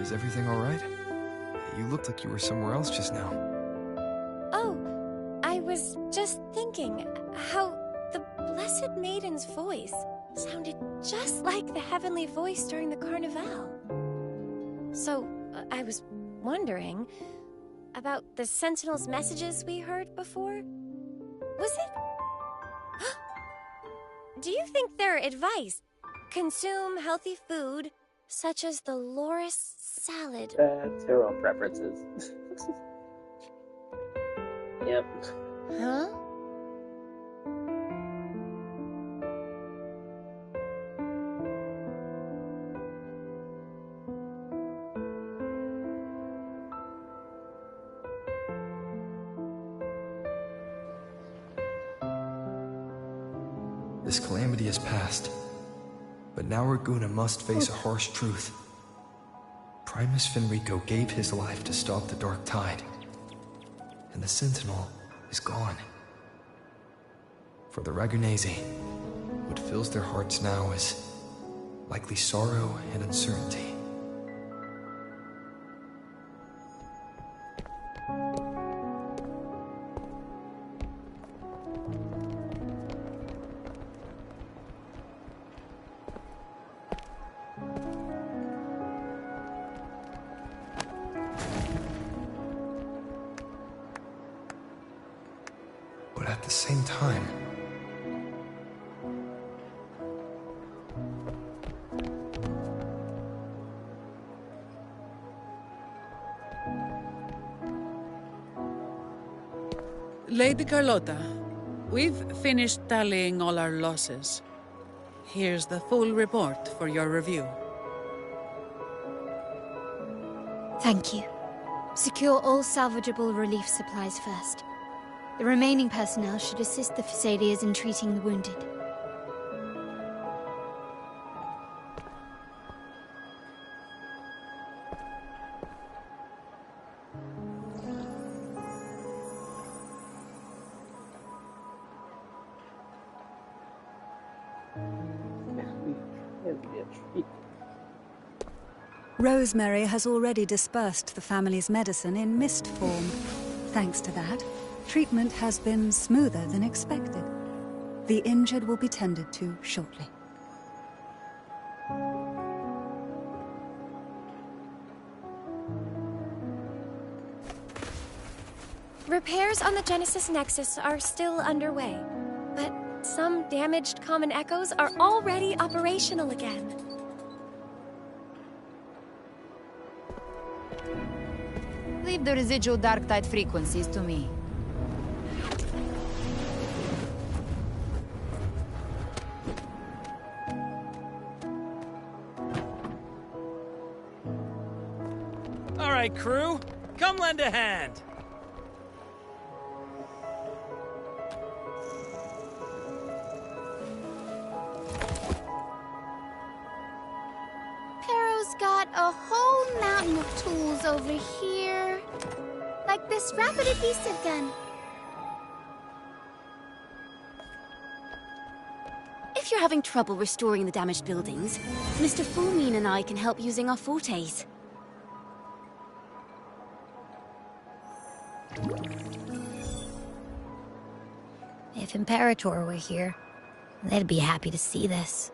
Is everything alright? You looked like you were somewhere else just now. Oh, I was just thinking how the Blessed Maiden's voice sounded just like the heavenly voice during the Carnival. So, I was wondering about the Sentinel's messages we heard before. Was it? Do you think their advice? Consume healthy food, such as the Loris salad. That's her own preferences. Yep. Huh? This calamity has passed, but now Raguna must face a harsh truth. Primus Fenrico gave his life to stop the Dark Tide, and the Sentinel is gone. For the Ragunesi, what fills their hearts now is likely sorrow and uncertainty. But at the same time, Lady Carlotta, we've finished tallying all our losses. Here's the full report for your review. Thank you. Secure all salvageable relief supplies first. The remaining personnel should assist the Phasaelias in treating the wounded. Rosemary has already dispersed the family's medicine in mist form. Thanks to that, treatment has been smoother than expected. The injured will be tended to shortly. Repairs on the Genesis Nexus are still underway, but some damaged common echoes are already operational again. Leave the residual dark tide frequencies to me. All right, crew, come lend a hand. Pero's got a whole mountain of tools over here. Like this rapid adhesive gun. If you're having trouble restoring the damaged buildings, Mr. Fulmine and I can help using our fortes. If Imperator were here, they'd be happy to see this.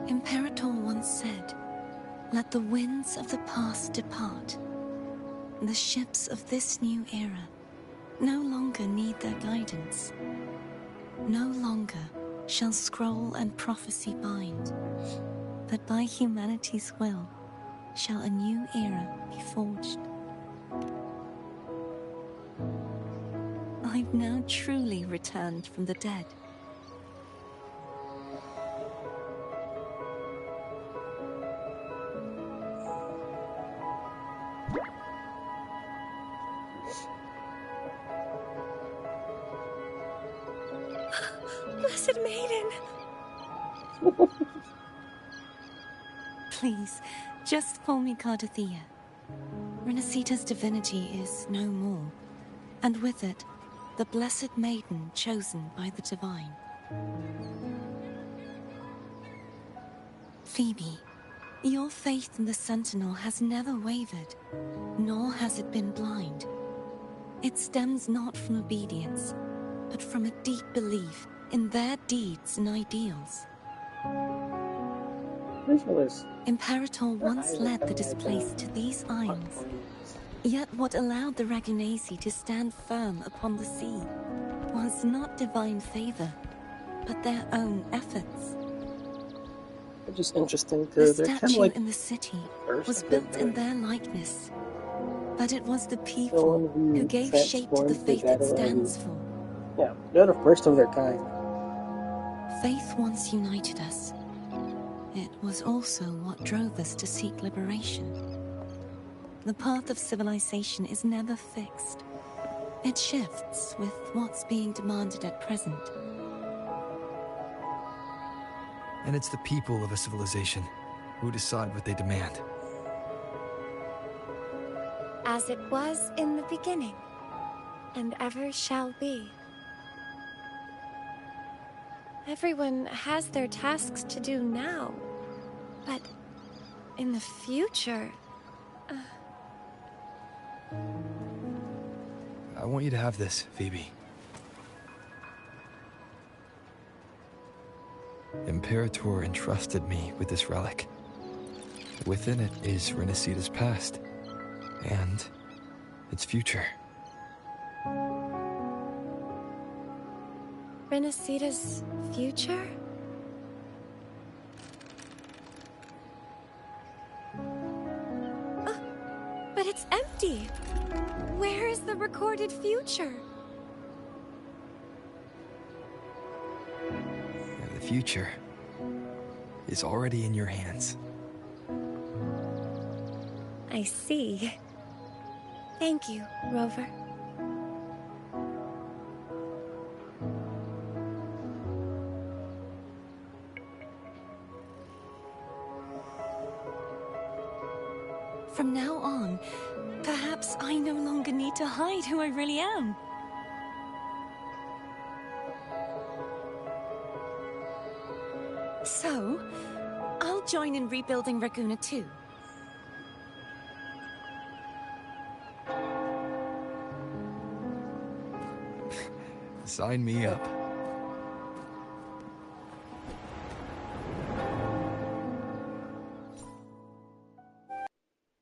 Imperator once said, "Let the winds of the past depart. The ships of this new era no longer need their guidance. No longer shall scroll and prophecy bind, but by humanity's will shall a new era be forged." I've now truly returned from the dead. Blessed Blessed Maiden! Please, just call me Cardathea. Renacita's divinity is no more, and with it, the Blessed Maiden chosen by the Divine. Phoebe, your faith in the Sentinel has never wavered, nor has it been blind. It stems not from obedience, but from a deep belief in their deeds and ideals. Imperator once led the displaced to these isles. Yet what allowed the Ragunasi to stand firm upon the sea was not divine favor, but their own efforts. It's just interesting. The They're kind of statue like in the city first was of their built in kind. their likeness, but it was the The people one who gave shape to the transformed faith it stands and for. yeah, they're the first of their kind. Faith once united us. It was also what drove us to seek liberation. The path of civilization is never fixed. It shifts with what's being demanded at present. And it's the people of a civilization who decide what they demand. As it was in the beginning, and ever shall be. Everyone has their tasks to do now, but in the future... I want you to have this, Phoebe. Imperator entrusted me with this relic. Within it is Renacita's past, and its future. Renacita's future? But it's empty! Where is the recorded future? The future is already in your hands. I see. Thank you, Rover. From now on, perhaps I no longer need to hide who I really am. So, I'll join in rebuilding Raguna too. Sign me up.